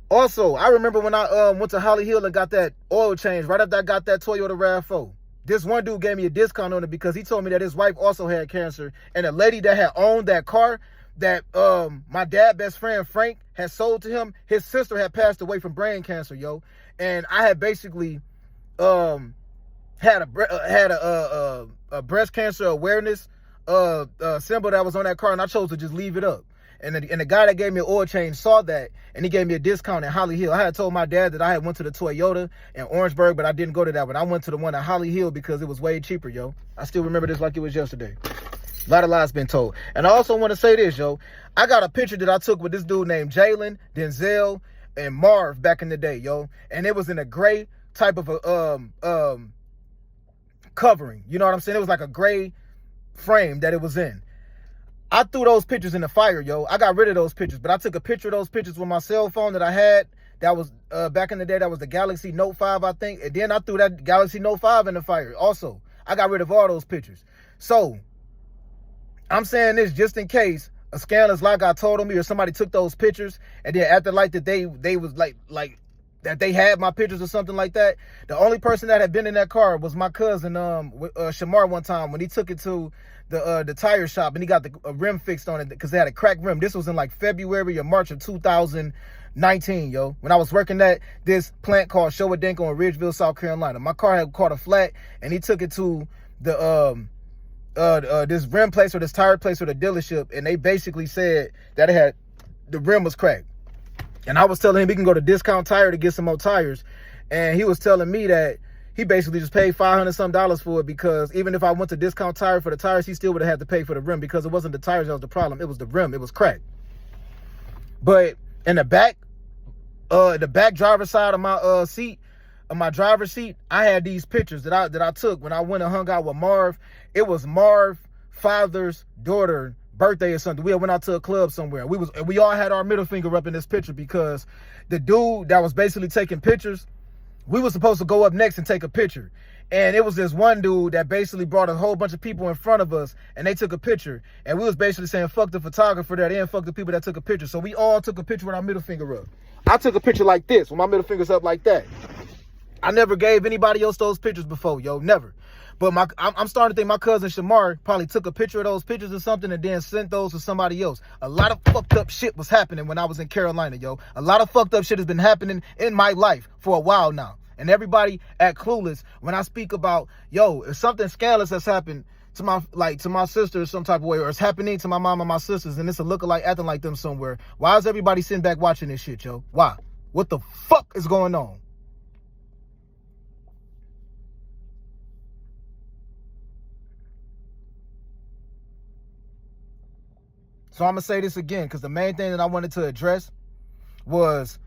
Also, I remember when I went to Holly Hill and got that oil change right after I got that Toyota RAV4. This one dude gave me a discount on it because he told me that his wife also had cancer. And the lady that had owned that car that my dad's best friend Frank had sold to him, his sister had passed away from brain cancer, yo. And I had basically had a breast cancer awareness symbol that was on that car, and I chose to just leave it up. And the guy that gave me an oil change saw that, and he gave me a discount at Holly Hill. I had told my dad that I had went to the Toyota in Orangeburg, but I didn't go to that one. I went to the one at Holly Hill because it was way cheaper, yo. I still remember this like it was yesterday. A lot of lies been told. And I also want to say this, yo. I got a picture that I took with this dude named Jalen, Denzel, and Marv back in the day, yo. And it was in a gray type of a covering. You know what I'm saying? It was like a gray frame that it was in. I threw those pictures in the fire, yo. I got rid of those pictures, but I took a picture of those pictures with my cell phone that I had. That was back in the day. That was the Galaxy Note 5, I think. And then I threw that Galaxy Note 5 in the fire. Also, I got rid of all those pictures. So I'm saying this just in case a scandalous lie got told on me or somebody took those pictures and then acted like that they was like that they had my pictures or something like that. The only person that had been in that car was my cousin Shamar one time when he took it to the tire shop and he got the rim fixed on it because they had a cracked rim. This was in like February or March of 2019, yo. When I was working at this plant called Showadenko in Ridgeville, South Carolina. My car had caught a flat and he took it to the this rim place or this tire place or the dealership, and they basically said that the rim was cracked. And I was telling him he can go to Discount Tire to get some more tires. And he was telling me that he basically just paid $500 for it because even if I went to Discount Tire for the tires, he still would have had to pay for the rim because it wasn't the tires that was the problem. It was the rim. It was cracked. But in the back driver's side of my seat, of my driver's seat, I had these pictures that I took when I went and hung out with Marv. It was Marv's father's daughter birthday or something. We went out to a club somewhere. We all had our middle finger up in this picture because the dude that was basically taking pictures, we were supposed to go up next and take a picture. And it was this one dude that basically brought a whole bunch of people in front of us and they took a picture. And we was basically saying, fuck the photographer there and fuck the people that took a picture. So we all took a picture with our middle finger up. I took a picture like this with my middle fingers up like that. I never gave anybody else those pictures before, yo, never. But I'm starting to think my cousin Shamar probably took a picture of those pictures or something and then sent those to somebody else. A lot of fucked up shit was happening when I was in Carolina, yo. A lot of fucked up shit has been happening in my life for a while now. And everybody at Clueless, when I speak about, yo, if something scandalous has happened to my sister some type of way, or it's happening to my mom and my sisters, and it's a lookalike acting like them somewhere, why is everybody sitting back watching this shit, yo? Why? What the fuck is going on? So I'm going to say this again because the main thing that I wanted to address was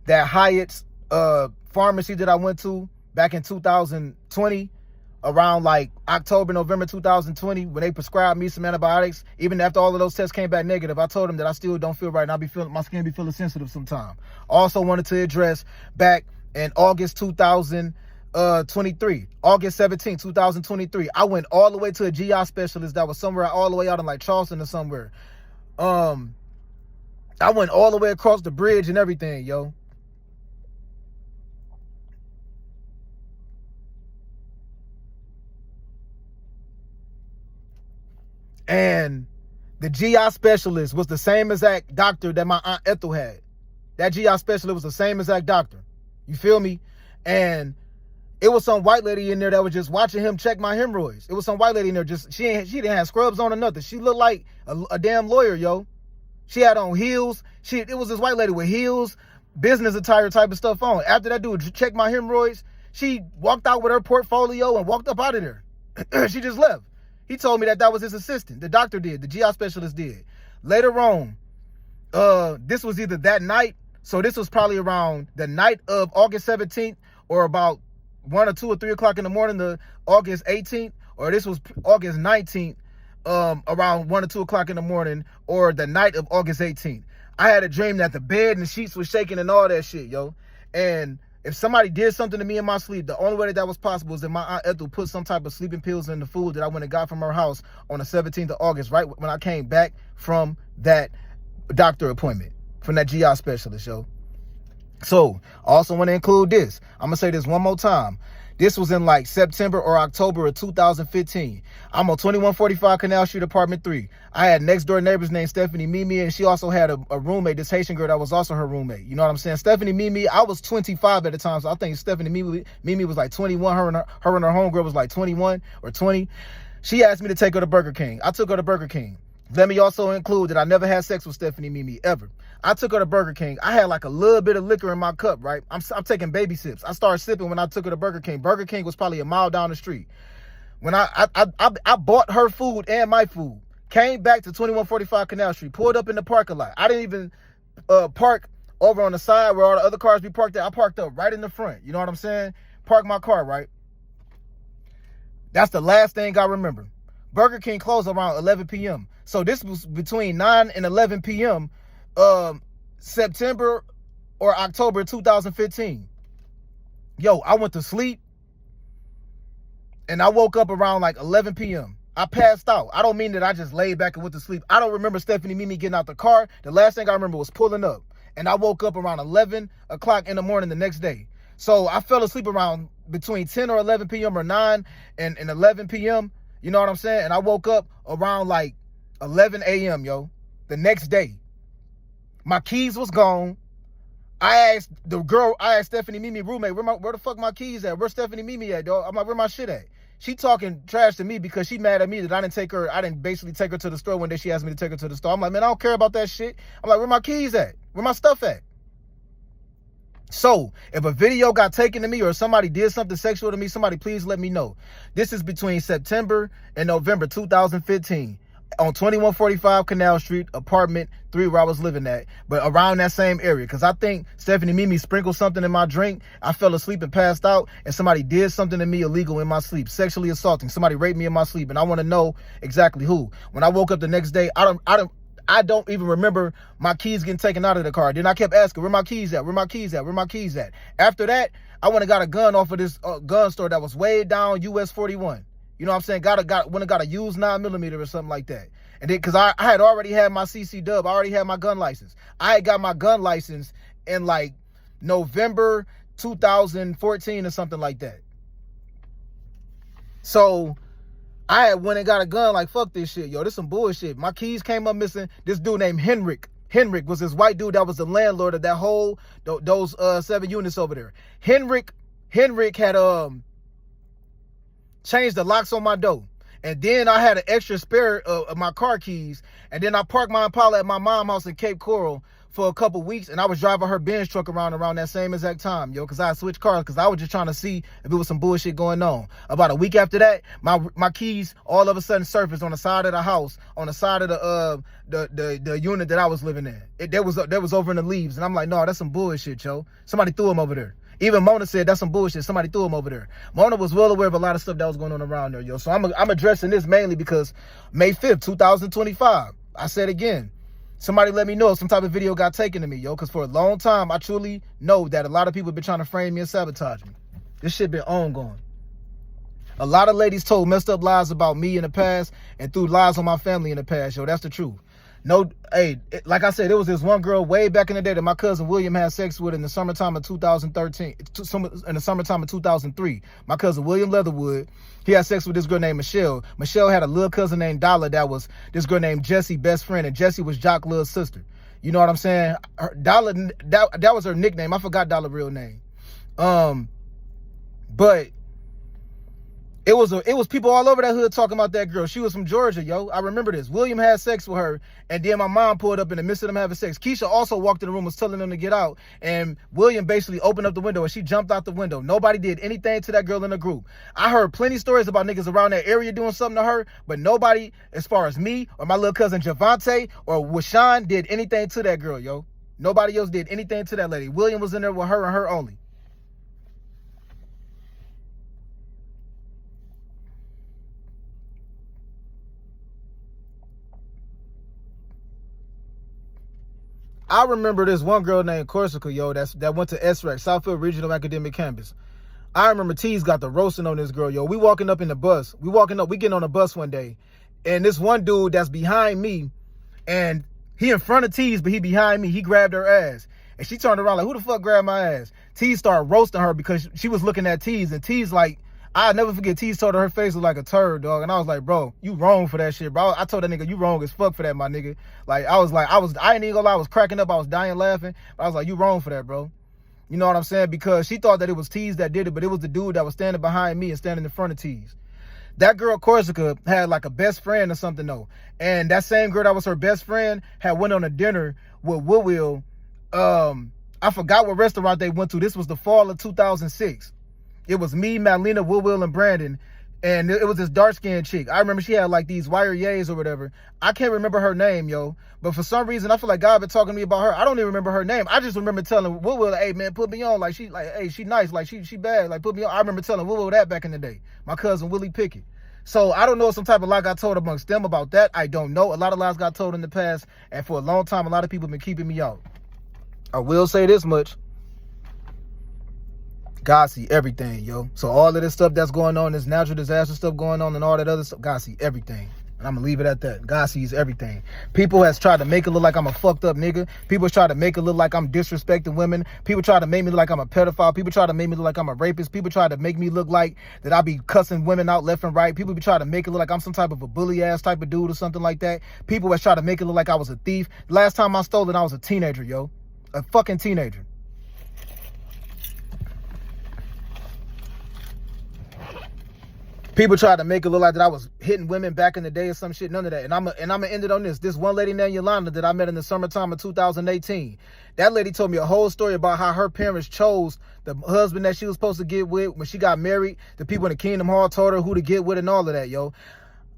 that Hyatt's pharmacy that I went to back in 2020, around like October, November 2020, when they prescribed me some antibiotics. Even after all of those tests came back negative, I told them that I still don't feel right and my skin be feeling sensitive sometimes. Also wanted to address back in August 2023, August 17, 2023, I went all the way to a GI specialist that was somewhere all the way out in like Charleston or somewhere. I went all the way across the bridge and everything, yo. And the GI specialist was the same exact doctor that my Aunt Ethel had. That GI specialist was the same exact doctor. You feel me? And it was some white lady in there that was just watching him check my hemorrhoids. It was some white lady in there, just she didn't have scrubs on or nothing. She looked like a damn lawyer, yo. She had on heels. It was this white lady with heels, business attire type of stuff on. After that dude checked my hemorrhoids, she walked out with her portfolio and walked up out of there. She just left. He told me that was his assistant. The doctor did. The GI specialist did. Later on, this was either that night, so this was probably around the night of August 17th, or about 1 or 2 or 3 o'clock in the morning to August 18th, or this was August 19th, around 1 or 2 o'clock in the morning, or the night of August 18th. I had a dream that the bed and the sheets was shaking and all that shit, yo. And if somebody did something to me in my sleep, the only way that was possible is that my Aunt Ethel put some type of sleeping pills in the food that I went and got from her house on the 17th of August, right when I came back from that doctor appointment, from that GI specialist, yo. So, I also want to include this. I'm going to say this one more time. This was in like September or October of 2015. I'm on 2145 Canal Street, apartment 3. I had next door neighbors named Stephanie Mimi, and she also had a roommate, this Haitian girl that was also her roommate. You know what I'm saying? Stephanie Mimi, I was 25 at the time, so I think Stephanie Mimi was like 21. Her and her homegirl was like 21 or 20. She asked me to take her to Burger King. I took her to Burger King. Let me also include that I never had sex with Stephanie Mimi, ever. I took her to Burger King. I had like a little bit of liquor in my cup, right? I'm taking baby sips. I started sipping when I took her to Burger King. Burger King was probably a mile down the street. When I bought her food and my food, came back to 2145 Canal Street, pulled up in the parking lot. I didn't even park over on the side where all the other cars be parked at. I parked up right in the front. You know what I'm saying? Parked my car, right? That's the last thing I remember. Burger King closed around 11 p.m. So this was between 9 and 11 p.m. September or October 2015. Yo, I went to sleep and I woke up around like 11 p.m. I passed out. I don't mean that I just laid back and went to sleep. I don't remember Stephanie Mimi getting out the car. The last thing I remember was pulling up, and I woke up around 11 o'clock in the morning the next day. So I fell asleep around between 10 or 11 p.m. or 9 and 11 p.m. You know what I'm saying? And I woke up around like 11 a.m., yo, the next day. My keys was gone. I asked Stephanie Mimi roommate, where the fuck my keys at? Where's Stephanie Mimi at, dog? I'm like, where my shit at? She talking trash to me because she mad at me that I didn't basically take her to the store one day. She asked me to take her to the store. I'm like, man, I don't care about that shit. I'm like, where my keys at? Where my stuff at? So, if a video got taken to me or somebody did something sexual to me, somebody please let me know. This is between September and November 2015 on 2145 Canal Street, apartment 3, where I was living at, but around that same area. Because I think Stephanie Mimi sprinkled something in my drink. I fell asleep and passed out, and somebody did something to me illegal in my sleep, sexually assaulting. Somebody raped me in my sleep, and I want to know exactly who. When I woke up the next day, I don't even remember my keys getting taken out of the car. Then I kept asking, where my keys at? Where my keys at? Where my keys at? After that, I went and got a gun off of this gun store that was way down US 41. You know what I'm saying? Went and got a used 9mm or something like that. And then, because I had already had my CC dub, I already had my gun license. I had got my gun license in like November 2014 or something like that. So I had went and got a gun like, fuck this shit, yo, this some bullshit. My keys came up missing. This dude named Henrik was this white dude that was the landlord of that whole, those 7 units over there. Henrik had changed the locks on my door. And then I had an extra spare of my car keys. And then I parked my Impala at my mom's house in Cape Coral for a couple weeks. And I was driving her Benz truck around that same exact time, yo, because I switched cars because I was just trying to see if it was some bullshit going on. About a week after that, my keys all of a sudden surfaced on the side of the house, on the side of the unit that I was living in. There was over in the leaves. And I'm like, no, that's some bullshit, yo. Somebody threw them over there. Even Mona said that's some bullshit. Somebody threw him over there. Mona was well aware of a lot of stuff that was going on around there, yo. So I'm addressing this mainly because May 5th, 2025, I said again, somebody let me know if some type of video got taken to me, yo. Because for a long time, I truly know that a lot of people have been trying to frame me and sabotage me. This shit been ongoing. A lot of ladies told messed up lies about me in the past and threw lies on my family in the past, yo. That's the truth. No, hey, like I said, there was this one girl way back in the day that my cousin William had sex with in the summertime of 2013, in the summertime of 2003. My cousin William Leatherwood, he had sex with this girl named Michelle. Michelle had a little cousin named Dollar that was this girl named Jessie, best friend, and Jessie was Jock Little's sister. You know what I'm saying? Dollar, that was her nickname. I forgot Dollar's real name. But It was people all over that hood talking about that girl. She was from Georgia, yo. I remember this. William had sex with her, and then my mom pulled up in the midst of them having sex. Keisha also walked in the room, was telling them to get out, and William basically opened up the window, and she jumped out the window. Nobody did anything to that girl in the group. I heard plenty of stories about niggas around that area doing something to her, but nobody, as far as me or my little cousin Javante or Washawn, did anything to that girl, yo. Nobody else did anything to that lady. William was in there with her and her only. I remember this one girl named Corsica, yo, that went to SREC, Southfield Regional Academic Campus. I remember T's got the roasting on this girl, yo. We walking up in the bus. We getting on a bus one day. And this one dude that's behind me, and he in front of T's, but he behind me, he grabbed her ass. And she turned around like, who the fuck grabbed my ass? T started roasting her because she was looking at T's, and T's like, I'll never forget, T's told her face was like a turd, dog. And I was like, bro, you wrong for that shit, bro. I told that nigga, you wrong as fuck for that, my nigga. Like, I ain't even gonna lie, I was cracking up, I was dying laughing. But I was like, you wrong for that, bro. You know what I'm saying? Because she thought that it was T's that did it, but it was the dude that was standing behind me and standing in front of T's. That girl Corsica had like a best friend or something though. And that same girl that was her best friend had went on a dinner with Will. I forgot what restaurant they went to. This was the fall of 2006. It was me, Madlena, Will, and Brandon. And it was this dark-skinned chick. I remember she had like these wire yays or whatever. I can't remember her name, yo. But for some reason, I feel like God been talking to me about her. I don't even remember her name. I just remember telling Will, hey, man, put me on. Like, hey, she nice. Like, she bad. Like, put me on. I remember telling Will that back in the day. My cousin, Willie Pickett. So I don't know if some type of lie got told amongst them about that. I don't know. A lot of lies got told in the past. And for a long time, a lot of people have been keeping me out. I will say this much. God see everything, yo. So all of this stuff that's going on, this natural disaster stuff going on and all that other stuff, God see everything. And I'm gonna leave it at that. God sees everything. People has tried to make it look like I'm a fucked up nigga. People try to make it look like I'm disrespecting women. People try to make me look like I'm a pedophile. People try to make me look like I'm a rapist. People try to make me look like that I be cussing women out left and right. People be trying to make it look like I'm some type of a bully ass type of dude or something like that. People has tried to make it look like I was a thief. Last time I stole it, I was a teenager, yo. A fucking teenager. People tried to make it look like that I was hitting women back in the day or some shit. None of that. And I'm gonna end it on this. This one lady named Yolanda that I met in the summertime of 2018. That lady told me a whole story about how her parents chose the husband that she was supposed to get with when she got married. The people in the Kingdom Hall told her who to get with and all of that, yo.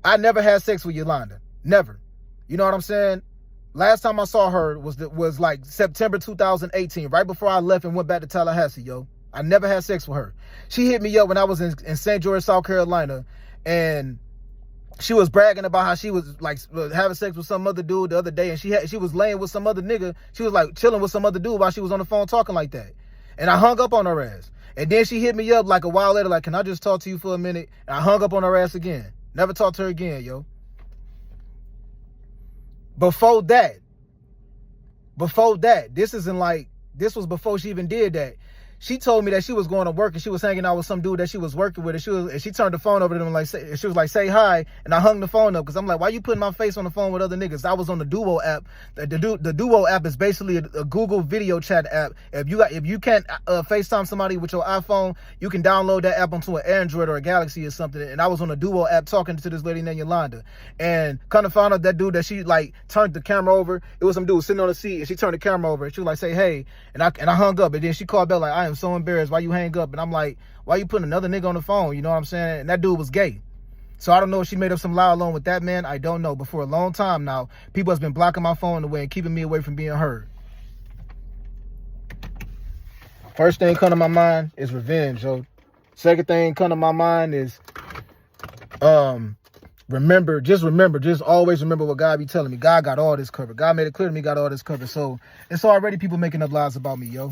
I never had sex with Yolanda. Never. You know what I'm saying? Last time I saw her was like September 2018, right before I left and went back to Tallahassee, yo. I never had sex with her. She hit me up when I was in St. George, South Carolina, and she was bragging about how she was like having sex with some other dude the other day, and she was laying with some other nigga. She was like chilling with some other dude while she was on the phone talking like that. And I hung up on her ass. And then she hit me up like a while later, like, can I just talk to you for a minute? And I hung up on her ass again. Never talked to her again, yo. Before that, this was before she even did that. She told me that she was going to work and she was hanging out with some dude that she was working with, and she turned the phone over to them and she was like, say hi, and I hung the phone up because I'm like, why you putting my face on the phone with other niggas? I was on the Duo app. The Duo app is basically a Google video chat app. If you can't FaceTime somebody with your iPhone, you can download that app onto an Android or a Galaxy or something. And I was on the Duo app talking to this lady named Yolanda, and kind of found out that dude that she like turned the camera over. It was some dude sitting on the seat, and she turned the camera over, and she was like, say hey, and I hung up, and then she called back like, I am so embarrassed, why you hang up? And I'm like, why you putting another nigga on the phone? You know what I'm saying? And that dude was gay. So I don't know if she made up some lie alone with that man. I don't know. But for a long time now, people has been blocking my phone away and keeping me away from being heard. First thing come to my mind is revenge, yo. Second thing come to my mind is just always remember what God be telling me. God got all this covered. God made it clear to me, got all this covered. So it's already people making up lies about me, yo.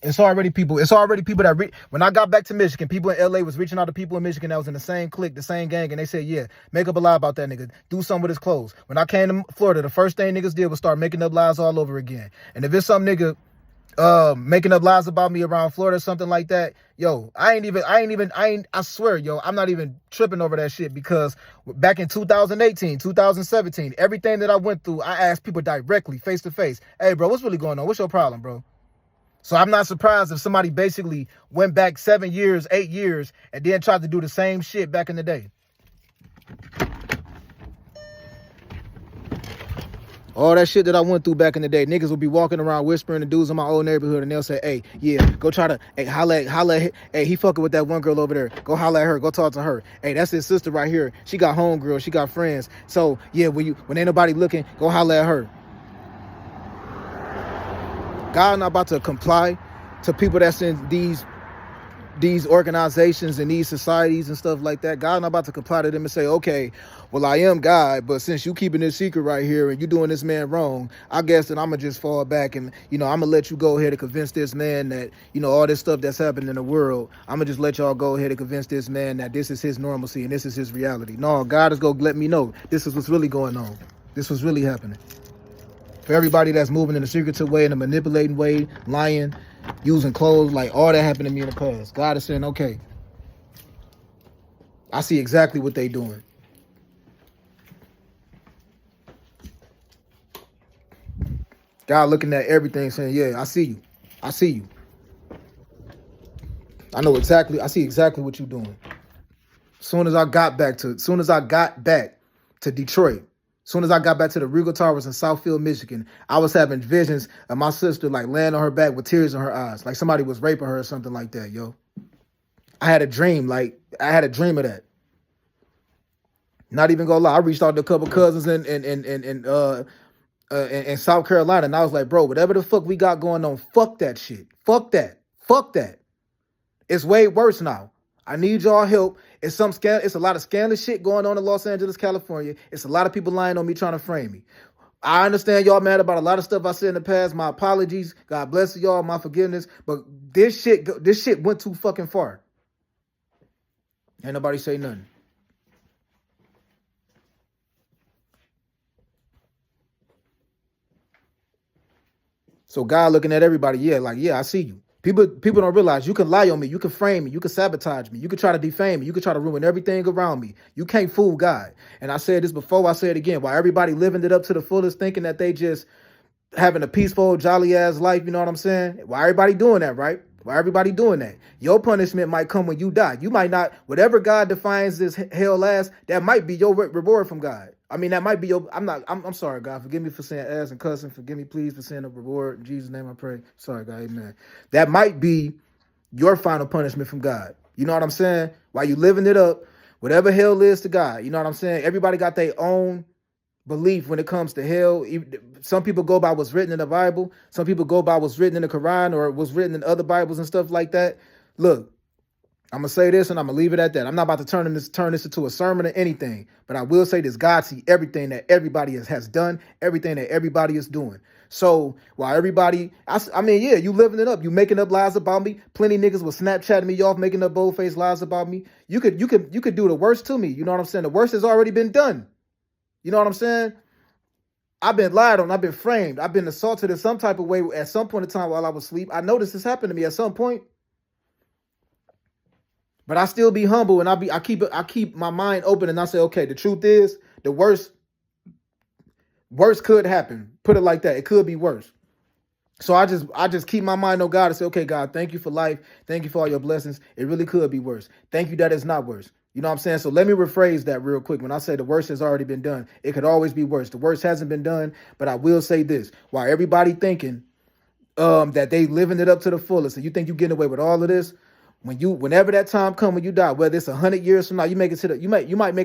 It's already people that when I got back to Michigan, people in LA was reaching out to people in Michigan that was in the same clique, the same gang, and they said, yeah, make up a lie about that nigga. Do something with his clothes. When I came to Florida, the first thing niggas did was start making up lies all over again. And if it's some nigga making up lies about me around Florida or something like that, yo, I swear, yo, I'm not even tripping over that shit, because back in 2018, 2017, everything that I went through, I asked people directly, face to face, hey, bro, what's really going on? What's your problem, bro? So I'm not surprised if somebody basically went back 7 years, 8 years, and then tried to do the same shit back in the day. All that shit that I went through back in the day, niggas will be walking around whispering to dudes in my old neighborhood, and they'll say, hey, yeah, go try to, hey, holla, hey, he fucking with that one girl over there. Go holla at her, go talk to her. Hey, that's his sister right here. She got homegirls, she got friends. So, yeah, when ain't nobody looking, go holla at her. God not about to comply to people that's in these organizations and these societies and stuff like that. God not about to comply to them and say, okay, well, I am God, but since you keeping this secret right here and you doing this man wrong, I guess that I'm gonna just fall back and, I'm gonna let you go ahead and convince this man that, all this stuff that's happening in the world, I'm gonna just let y'all go ahead and convince this man that this is his normalcy and this is his reality. No, God is gonna let me know this is what's really going on. This was really happening. For everybody that's moving in a secretive way, in a manipulating way, lying, using clothes, like all that happened to me in the past. God is saying, okay, I see exactly what they doing. God looking at everything saying, yeah, I see you. I see you. I know exactly. I see exactly what you're doing. Soon as I got back to Detroit, soon as I got back to the Regal Towers in Southfield, Michigan, I was having visions of my sister like laying on her back with tears in her eyes, like somebody was raping her or something like that, yo. I had a dream of that. Not even gonna lie, I reached out to a couple cousins in South Carolina, and I was like, bro, whatever the fuck we got going on, fuck that shit. Fuck that. Fuck that. It's way worse now. I need y'all help. It's a lot of scandalous shit going on in Los Angeles, California. It's a lot of people lying on me trying to frame me. I understand y'all mad about a lot of stuff I said in the past. My apologies. God bless y'all. My forgiveness. But this shit went too fucking far. Ain't nobody say nothing. So God looking at everybody, yeah, I see you. People don't realize you can lie on me, you can frame me, you can sabotage me, you can try to defame me, you can try to ruin everything around me. You can't fool God. And I said this before, I say it again. While everybody living it up to the fullest, thinking that they just having a peaceful, jolly ass life, you know what I'm saying? Why everybody doing that, right? Why everybody doing that? Your punishment might come when you die. You might not, whatever God defines as hell as, that might be your reward from God. I mean, that might be your, I'm sorry, God. Forgive me for saying ass and cussing. Forgive me, please, for saying a reward. In Jesus' name I pray. Sorry, God, amen. That might be your final punishment from God. You know what I'm saying? While you living it up, whatever hell is to God, you know what I'm saying? Everybody got their own belief when it comes to hell. Some people go by what's written in the Bible. Some people go by what's written in the Quran or what's written in other Bibles and stuff like that. Look, I'm going to say this and I'm going to leave it at that. I'm not about to turn this into a sermon or anything, but I will say this. God see everything that everybody has done, everything that everybody is doing. So while everybody, I mean, yeah, you living it up. You making up lies about me. Plenty of niggas will Snapchatting me off, making up bold-faced lies about me. You could do the worst to me. You know what I'm saying? The worst has already been done. You know what I'm saying? I've been lied on. I've been framed. I've been assaulted in some type of way at some point in time while I was asleep. I noticed this happened to me at some point. But I still be humble and I keep my mind open and I say, okay, the truth is the worst could happen. Put it like that. It could be worse. So I just keep my mind on God and say, okay, God, thank you for life. Thank you for all your blessings. It really could be worse. Thank you that it's not worse. You know what I'm saying? So let me rephrase that real quick. When I say the worst has already been done, it could always be worse. The worst hasn't been done, but I will say this. While everybody thinking that they living it up to the fullest and you think you getting away with all of this, whenever that time come when you die, whether it's 100 years from now, you might make it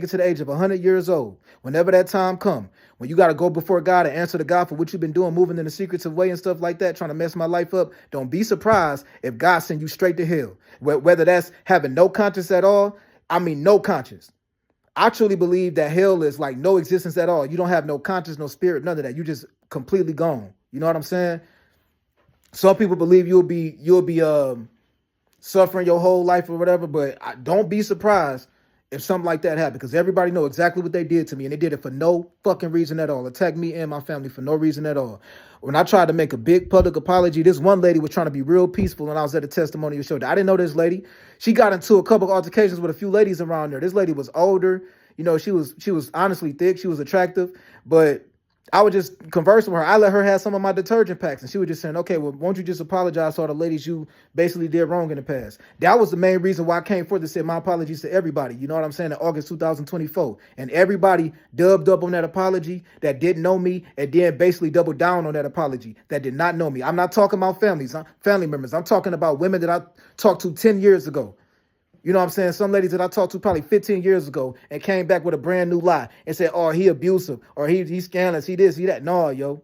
to the age of 100 years old. Whenever that time come, when you got to go before God and answer to God for what you've been doing, moving in the secrets of way and stuff like that, trying to mess my life up, don't be surprised if God send you straight to hell. Whether that's having no conscience at all, I mean no conscience. I truly believe that hell is like no existence at all. You don't have no conscience, no spirit, none of that. You just completely gone. You know what I'm saying? Some people believe you'll be suffering your whole life or whatever, but don't be surprised if something like that happened, because everybody know exactly what they did to me, and they did it for no fucking reason at all. Attacked me and my family for no reason at all. When I tried to make a big public apology, this one lady was trying to be real peaceful, and I was at a testimonial show. I didn't know this lady. She got into a couple of altercations with a few ladies around there. This lady was older. You know, she was honestly thick. She was attractive, but I would just converse with her. I let her have some of my detergent packs, and she was just saying, okay, well, won't you just apologize to all the ladies you basically did wrong in the past? That was the main reason why I came forth and said my apologies to everybody. You know what I'm saying? In August 2024. And everybody dubbed up on that apology that didn't know me, and then basically doubled down on that apology that did not know me. I'm not talking about family members. I'm talking about women that I talked to 10 years ago. You know what I'm saying? Some ladies that I talked to probably 15 years ago and came back with a brand new lie and said, oh, he abusive, or he's scandalous, he this, he that. No, yo.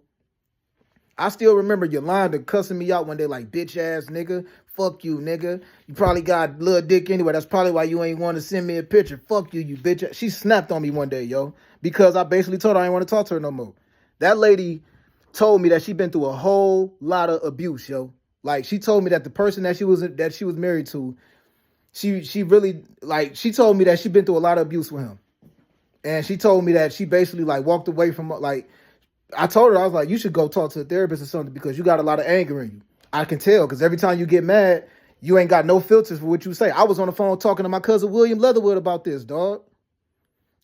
I still remember Yolanda cussing me out one day like, bitch ass nigga. Fuck you, nigga. You probably got little dick anyway. That's probably why you ain't want to send me a picture. Fuck you, you bitch. She snapped on me one day, yo, because I basically told her I didn't want to talk to her no more. That lady told me that she been through a whole lot of abuse, yo. Like, she told me that the person that she was married to, she really, like, she told me that she been through a lot of abuse with him. And she told me that she basically like walked away from, like, I told her, I was like, you should go talk to a therapist or something because you got a lot of anger in you. I can tell because every time you get mad, you ain't got no filters for what you say. I was on the phone talking to my cousin William Leatherwood about this, dog.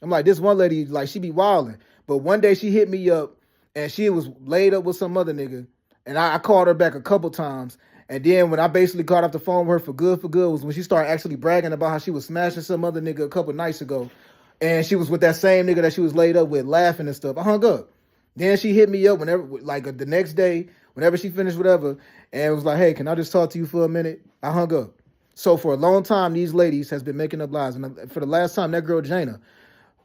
I'm like, this one lady, like, she be wilding. But one day she hit me up and she was laid up with some other nigga. And I called her back a couple times. And then when I basically got off the phone with her for good was when she started actually bragging about how she was smashing some other nigga a couple nights ago. And she was with that same nigga that she was laid up with, laughing and stuff. I hung up. Then she hit me up whenever, like the next day, whenever she finished whatever, and was like, hey, can I just talk to you for a minute? I hung up. So for a long time, these ladies has been making up lies. And for the last time, that girl, Jana,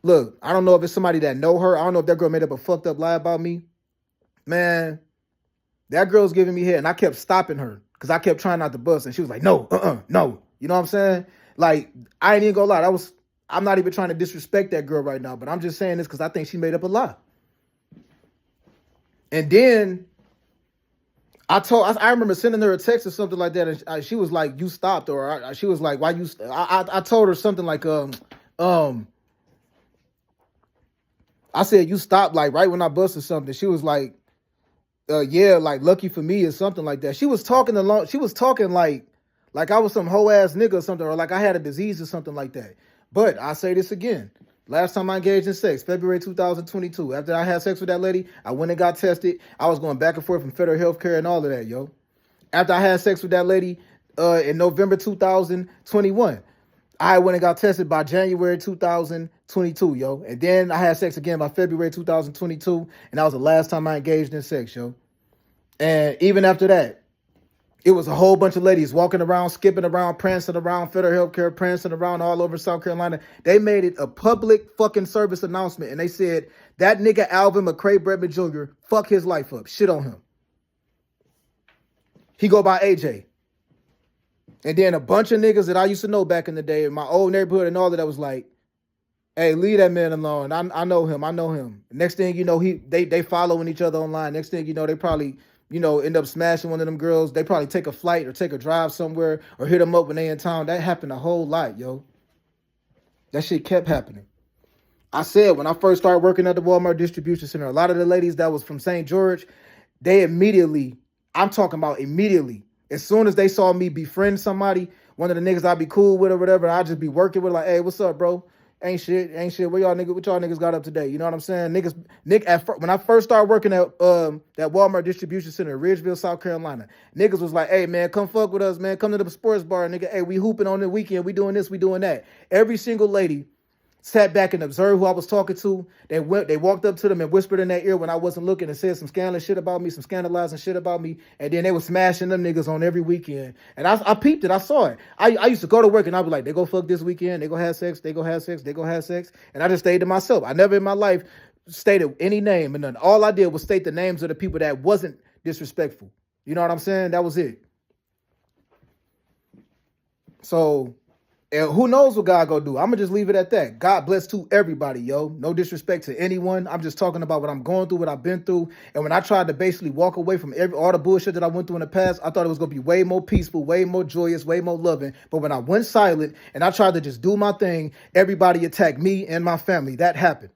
look, I don't know if it's somebody that know her. I don't know if that girl made up a fucked up lie about me. Man, that girl's giving me head, and I kept stopping her because I kept trying not to bust, and she was like, no, no. You know what I'm saying? Like, I ain't even gonna lie. I'm not even trying to disrespect that girl right now, but I'm just saying this because I think she made up a lie. And then I remember sending her a text or something like that, and she was like, you stopped, or she was like, why you, I told her something like, I said, you stopped, like, right when I busted something. She was like, yeah, like, lucky for me or something like that. She was talking like I was some hoe ass nigga or something, or like I had a disease or something like that. But I say this again. Last time I engaged in sex, February 2022. After I had sex with that lady, I went and got tested. I was going back and forth from federal health care and all of that, yo. After I had sex with that lady in November 2021, I went and got tested by January 2022, yo. And then I had sex again by February 2022, and that was the last time I engaged in sex, yo. And even after that, it was a whole bunch of ladies walking around, skipping around, prancing around federal healthcare, prancing around all over South Carolina. They made it a public fucking service announcement, and they said, that nigga Alvin McCray Bretman Jr., fuck his life up. Shit on him. He go by AJ. And then a bunch of niggas that I used to know back in the day in my old neighborhood and all of that was like, hey, leave that man alone. I know him. Next thing you know, they following each other online. Next thing you know, they probably, end up smashing one of them girls. They probably take a flight or take a drive somewhere or hit them up when they in town. That happened a whole lot, yo. That shit kept happening. I said when I first started working at the Walmart distribution center, a lot of the ladies that was from St. George, they immediately, I'm talking about immediately, as soon as they saw me befriend somebody, one of the niggas I'd be cool with or whatever, I'd just be working with like, hey, what's up, bro? Ain't shit. What y'all niggas got up today? You know what I'm saying? When I first started working at that Walmart distribution center in Ridgeville, South Carolina, niggas was like, hey man, come fuck with us, man. Come to the sports bar, nigga. Hey, we hooping on the weekend. We doing this, we doing that. Every single lady sat back and observed who I was talking to. They walked up to them and whispered in their ear when I wasn't looking and said some scandalous shit about me, some scandalizing shit about me. And then they were smashing them niggas on every weekend. And I peeped it. I saw it. I used to go to work and I'd be like, they go fuck this weekend. They go have sex. They go have sex. They go have sex. And I just stayed to myself. I never in my life stated any name. And then all I did was state the names of the people that wasn't disrespectful. You know what I'm saying? That was it. So... and who knows what God gonna do? I'm gonna just leave it at that. God bless to everybody, yo. No disrespect to anyone. I'm just talking about what I'm going through, what I've been through. And when I tried to basically walk away from all the bullshit that I went through in the past, I thought it was gonna be way more peaceful, way more joyous, way more loving. But when I went silent and I tried to just do my thing, everybody attacked me and my family. That happened.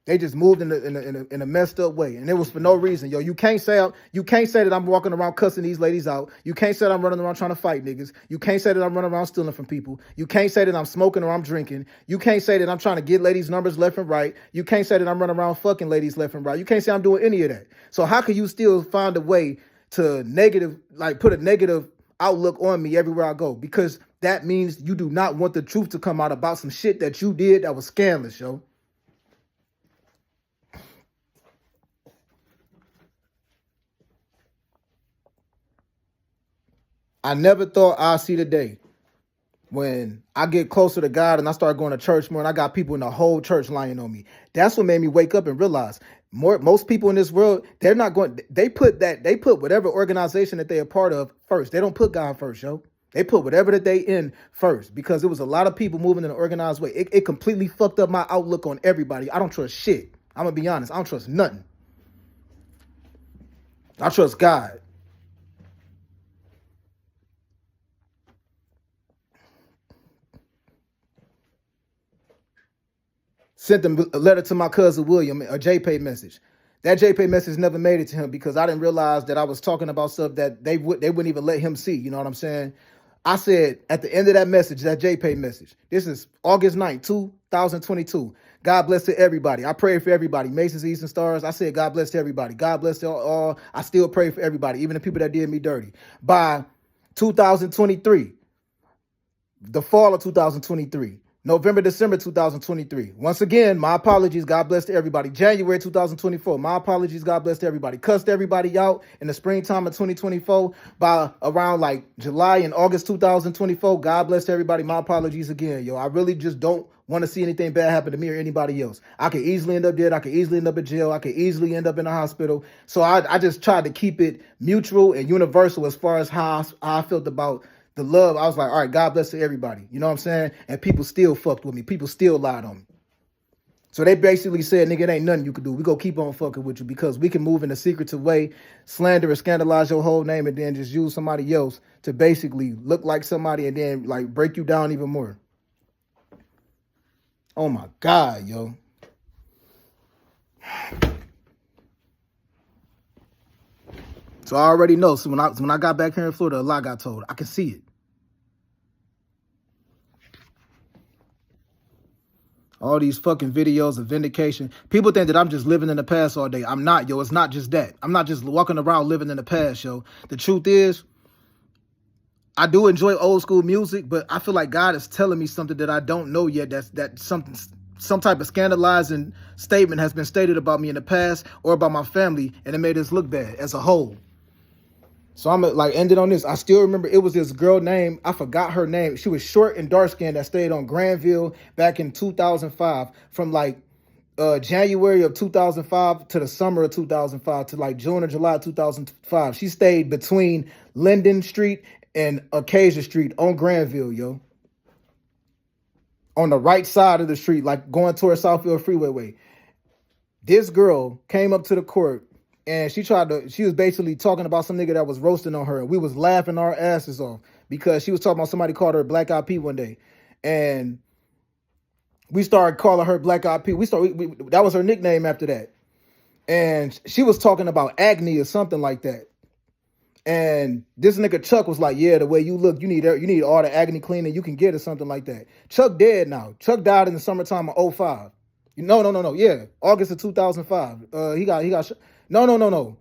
They just moved in a messed up way, and it was for no reason, yo. You can't say that I'm walking around cussing these ladies out. You can't say that I'm running around trying to fight niggas. You can't say that I'm running around stealing from people. You can't say that I'm smoking or I'm drinking. You can't say that I'm trying to get ladies' numbers left and right. You can't say that I'm running around fucking ladies left and right. You can't say I'm doing any of that. So how can you still find a way to put a negative outlook on me everywhere I go? Because that means you do not want the truth to come out about some shit that you did that was scandalous, yo. I never thought I'd see the day when I get closer to God and I start going to church more and I got people in the whole church lying on me. That's what made me wake up and realize most people in this world, they put whatever organization that they're a part of first. They don't put God first, yo. They put whatever that they in first because it was a lot of people moving in an organized way. It completely fucked up my outlook on everybody. I don't trust shit. I'm going to be honest. I don't trust nothing. I trust God. Sent a letter to my cousin William, a JPay message. That JPay message never made it to him because I didn't realize that I was talking about stuff that they wouldn't even let him see. You know what I'm saying? I said at the end of that message, that JPay message, this is August 9th, 2022. God bless to everybody. I pray for everybody. Masons, Eastern Stars. I said God bless to everybody. God bless to all. I still pray for everybody, even the people that did me dirty. By 2023, the fall of 2023. November, December 2023. Once again, my apologies. God bless to everybody. January 2024. My apologies. God bless to everybody. Cussed everybody out in the springtime of 2024. By around like July and August 2024. God bless to everybody. My apologies again, yo. I really just don't want to see anything bad happen to me or anybody else. I could easily end up dead. I could easily end up in jail. I could easily end up in a hospital. So I just tried to keep it mutual and universal as far as how I felt about the love. I was like, all right, God bless to everybody. You know what I'm saying? And people still fucked with me. People still lied on me. So they basically said, nigga, it ain't nothing you can do. We go keep on fucking with you because we can move in a secretive way, slander and scandalize your whole name, and then just use somebody else to basically look like somebody and then like break you down even more. Oh my God, yo. So I already know. So when I got back here in Florida, a lot got told. I can see it. All these fucking videos of vindication. People think that I'm just living in the past all day. I'm not, yo. It's not just that. I'm not just walking around living in the past, yo. The truth is, I do enjoy old school music, but I feel like God is telling me something that I don't know yet. That some type of scandalizing statement has been stated about me in the past or about my family, and it made us look bad as a whole. So I'm like ended on this. I still remember it was this girl named, I forgot her name. She was short and dark skinned that stayed on Granville back in 2005 from like January of 2005 to the summer of 2005 to like June or July 2005. She stayed between Linden Street and Acacia Street on Granville, yo. On the right side of the street, like going towards Southfield Freeway way. This girl came up to the court and she was basically talking about some nigga that was roasting on her. And we was laughing our asses off because she was talking about somebody called her Black Eyed P one day. And we started calling her Black Eyed P. That was her nickname after that. And she was talking about acne or something like that. And this nigga Chuck was like, yeah, the way you look, you need all the acne cleaning you can get or something like that. Chuck dead now. Chuck died in the summertime of 05. No. Yeah, August of 2005. He got no.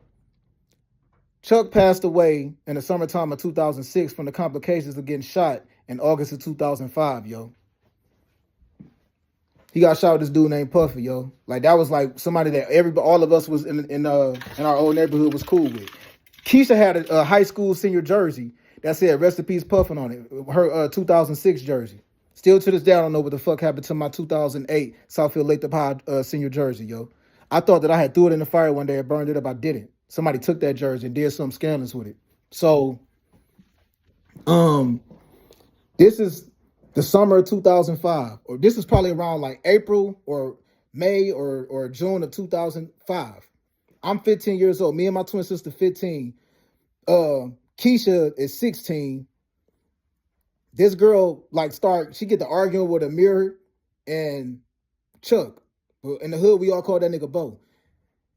Chuck passed away in the summertime of 2006 from the complications of getting shot in August of 2005, yo. He got shot with this dude named Puffy, yo. Like that was like somebody that all of us was in our old neighborhood was cool with. Keisha had a high school senior jersey that said "Rest in Peace Puffin" on it. Her 2006 jersey. Still to this day, I don't know what the fuck happened to my 2008 Southfield Lathrop High senior jersey, yo. I thought that I had threw it in the fire one day and burned it up. I didn't. Somebody took that jersey and did some scandalous with it. So, this is the summer of 2005, or this is probably around like April or May or June of 2005. I'm 15 years old. Me and my twin sister 15. Keisha is 16. This girl she get to arguing with Amir and Chuck. But in the hood, we all call that nigga Bo.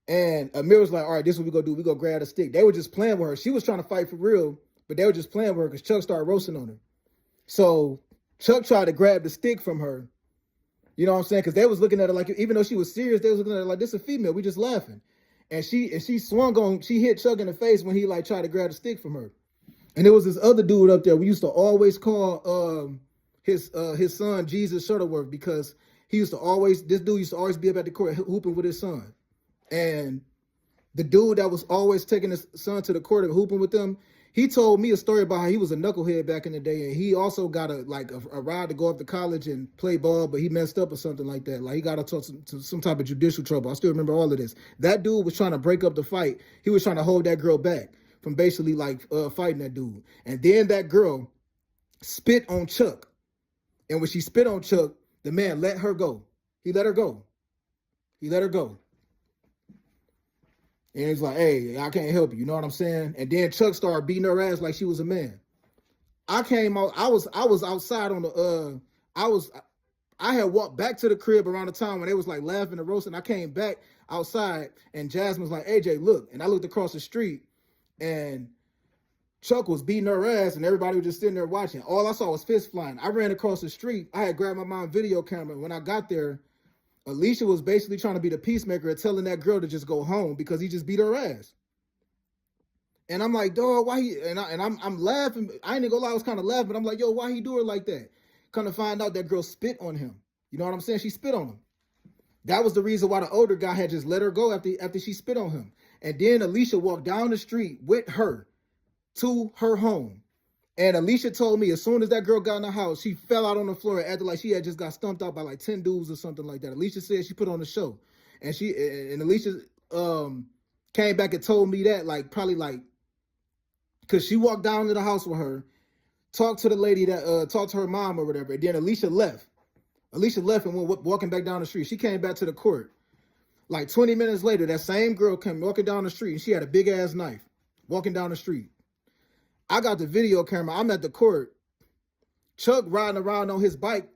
And Amir was like, all right, this is what we gonna do. We gonna grab a stick. They were just playing with her. She was trying to fight for real, but they were just playing with her because Chuck started roasting on her. So Chuck tried to grab the stick from her. You know what I'm saying? Because they was looking at her like, even though she was serious, they was looking at her like, this is a female. We just laughing. And she hit Chuck in the face when he like tried to grab the stick from her. And there was this other dude up there. We used to always call his son Jesus Shuttleworth because this dude used to always be up at the court hooping with his son. And the dude that was always taking his son to the court and hooping with them, he told me a story about how he was a knucklehead back in the day, and he also got a ride to go up to college and play ball, but he messed up or something like that. Like he got into some type of judicial trouble. I still remember all of this. That dude was trying to break up the fight. He was trying to hold that girl back from basically like fighting that dude. And then that girl spit on Chuck. And when she spit on Chuck, the man let her go. He let her go. He let her go. And he's like, hey, I can't help you. You know what I'm saying? And then Chuck started beating her ass like she was a man. I came out, I was outside on the I had walked back to the crib around the time when they was like laughing and roasting. I came back outside and Jasmine was like, AJ, look. And I looked across the street and Chuck was beating her ass and everybody was just sitting there watching. All I saw was fists flying. I ran across the street. I had grabbed my mom's video camera. When I got there, Alicia was basically trying to be the peacemaker and telling that girl to just go home because he just beat her ass. And I'm like, dog, why he? And I'm laughing. I ain't gonna lie, I was kind of laughing. I'm like, yo, why he do her like that? Come to find out that girl spit on him. You know what I'm saying? She spit on him. That was the reason why the older guy had just let her go after she spit on him. And then Alicia walked down the street with her to her home. And Alicia told me as soon as that girl got in the house, she fell out on the floor and acted like she had just got stumped out by like 10 dudes or something like that. Alicia said she put on the show. And Alicia came back and told me that because she walked down to the house with her, talked to the lady that talked to her mom or whatever. And then Alicia left. Alicia left and went walking back down the street. She came back to the court. Like 20 minutes later, that same girl came walking down the street and she had a big ass knife walking down the street. I got the video camera. I'm at the court. Chuck riding around on his bike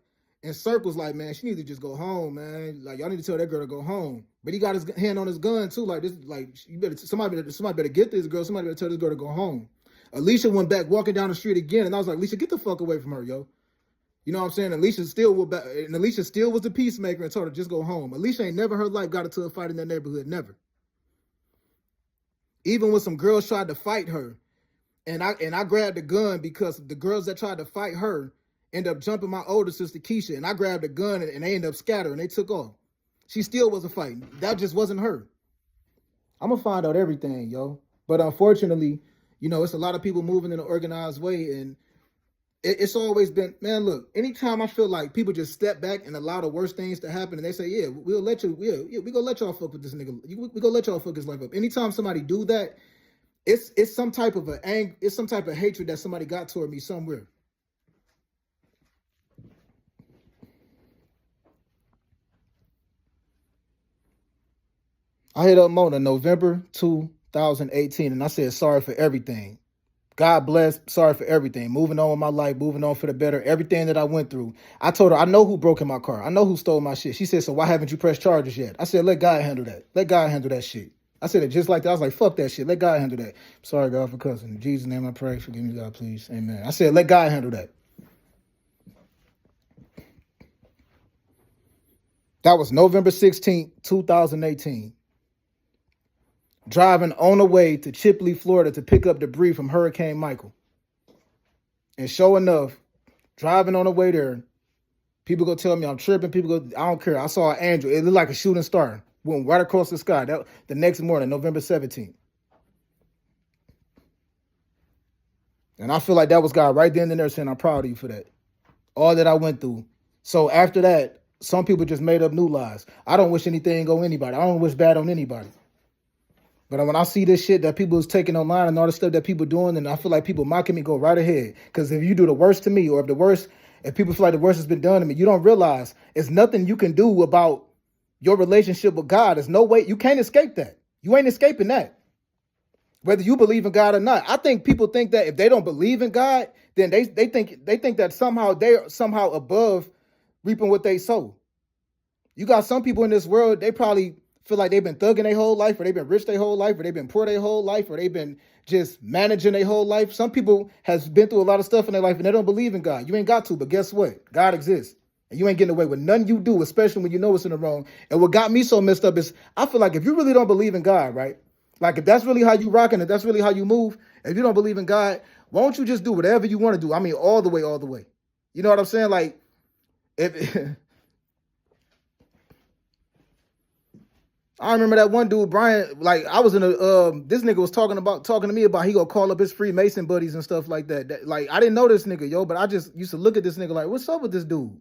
in circles like, man, she needs to just go home, man. Like, y'all need to tell that girl to go home. But he got his hand on his gun, too. Like, this, like, somebody better get this girl. Somebody better tell this girl to go home. Alicia went back walking down the street again. And I was like, Alicia, get the fuck away from her, yo. You know what I'm saying? Alicia still was the peacemaker and told her, just go home. Alicia ain't never in her life got into a fight in that neighborhood. Never. Even when some girls tried to fight her, and I grabbed the gun because the girls that tried to fight her ended up jumping my older sister Keisha, and I grabbed the gun and they ended up scattering. They took off. She still wasn't fighting. That just wasn't her. I'm gonna find out everything, yo. But unfortunately, you know, it's a lot of people moving in an organized way, and it's always been, man, look, anytime I feel like people just step back and allow the worst things to happen, and they say, yeah, we'll let you, we gonna let y'all fuck with this nigga. We gonna let y'all fuck his life up. Anytime somebody do that, it's some type of it's some type of hatred that somebody got toward me somewhere. I hit up Mona November 2018 and I said sorry for everything. God bless, sorry for everything. Moving on with my life, moving on for the better, everything that I went through. I told her, I know who broke in my car. I know who stole my shit. She said, so why haven't you pressed charges yet? I said, let God handle that. Let God handle that shit. I said it just like that. I was like, fuck that shit. Let God handle that. Sorry, God, for cussing. In Jesus' name I pray. Forgive me, God, please. Amen. I said, let God handle that. That was November 16th, 2018. Driving on the way to Chipley, Florida to pick up debris from Hurricane Michael. And sure enough, driving on the way there, people go tell me I'm tripping. People go, I don't care. I saw an angel. It looked like a shooting star. Went right across the sky. That the next morning, November 17th. And I feel like that was God right then and there saying, I'm proud of you for that. All that I went through. So after that, some people just made up new lies. I don't wish anything on anybody. I don't wish bad on anybody. But when I see this shit that people is taking online and all the stuff that people doing, and I feel like people mocking me, go right ahead. Because if you do the worst to me, or if people feel like the worst has been done to me, you don't realize it's nothing you can do about your relationship with God. There's no way, you can't escape that. You ain't escaping that. Whether you believe in God or not. I think people think that if they don't believe in God, then they think that somehow they're somehow above reaping what they sow. You got some people in this world, they probably feel like they've been thugging their whole life, or they've been rich their whole life, or they've been poor their whole life, or they've been just managing their whole life. Some people has been through a lot of stuff in their life and they don't believe in God. You ain't got to, but guess what? God exists. And you ain't getting away with none you do, especially when you know it's in the wrong. And what got me so messed up is I feel like if you really don't believe in God, right? Like if that's really how you rocking, if that's really how you move, if you don't believe in God, why don't you just do whatever you want to do? I mean, all the way, all the way. You know what I'm saying? Like, if I remember that one dude, Brian, like I was in a this nigga was talking to me about he gonna call up his Freemason buddies and stuff like that. Like I didn't know this nigga, yo, but I just used to look at this nigga like, what's up with this dude?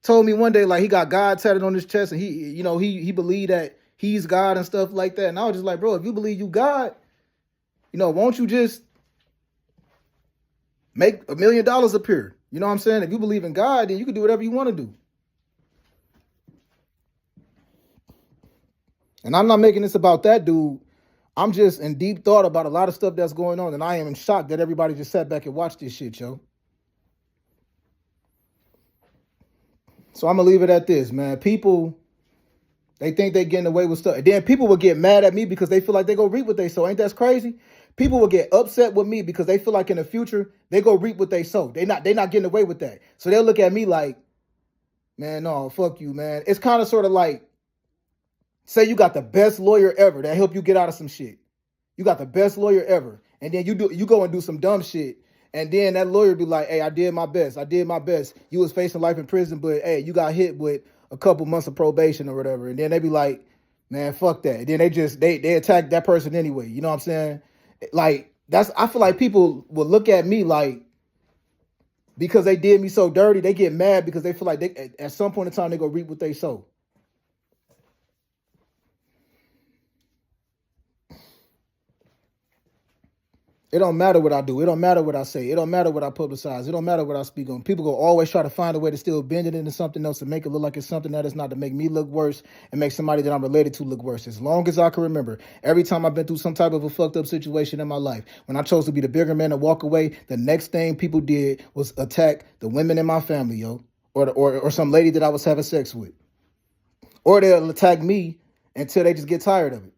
Told me one day like he got God tatted on his chest and he believed that he's God and stuff like that. And I was just like, bro, if you believe you God, won't you just make $1 million appear? You know what I'm saying? If you believe in God, then you can do whatever you want to do. And I'm not making this about that dude. I'm just in deep thought about a lot of stuff that's going on. And I am in shock that everybody just sat back and watched this shit, yo. So I'm going to leave it at this, man. People, they think they're getting away with stuff. And then people will get mad at me because they feel like they go reap what they sow. Ain't that crazy? People will get upset with me because they feel like in the future, they go reap what they sow. They not getting away with that. So they'll look at me like, man, no, fuck you, man. It's kind of sort of like, say you got the best lawyer ever that help you get out of some shit. You got the best lawyer ever. And then you go and do some dumb shit. And then that lawyer be like, hey, I did my best. You was facing life in prison, but hey, you got hit with a couple months of probation or whatever. And then they be like, man, fuck that. And then they attack that person anyway. You know what I'm saying? Like, I feel like people will look at me like, because they did me so dirty, they get mad because they feel like at some point in time, they go reap what they sow. It don't matter what I do. It don't matter what I say. It don't matter what I publicize. It don't matter what I speak on. People go always try to find a way to still bend it into something else to make it look like it's something that is not, to make me look worse and make somebody that I'm related to look worse. As long as I can remember, every time I've been through some type of a fucked up situation in my life, when I chose to be the bigger man and walk away, the next thing people did was attack the women in my family, yo, or some lady that I was having sex with. Or they'll attack me until they just get tired of it.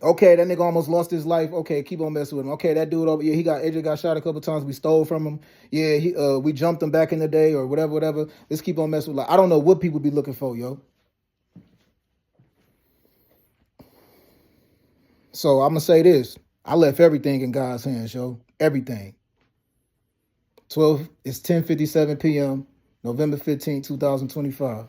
Okay, that nigga almost lost his life. Okay, keep on messing with him. Okay, that dude over here, AJ got shot a couple times. We stole from him. Yeah, we jumped him back in the day or whatever. Let's keep on messing with. Like, I don't know what people be looking for, yo. So I'm gonna say this: I left everything in God's hands, yo. Everything. It's 10:57 p.m. November 15, 2025.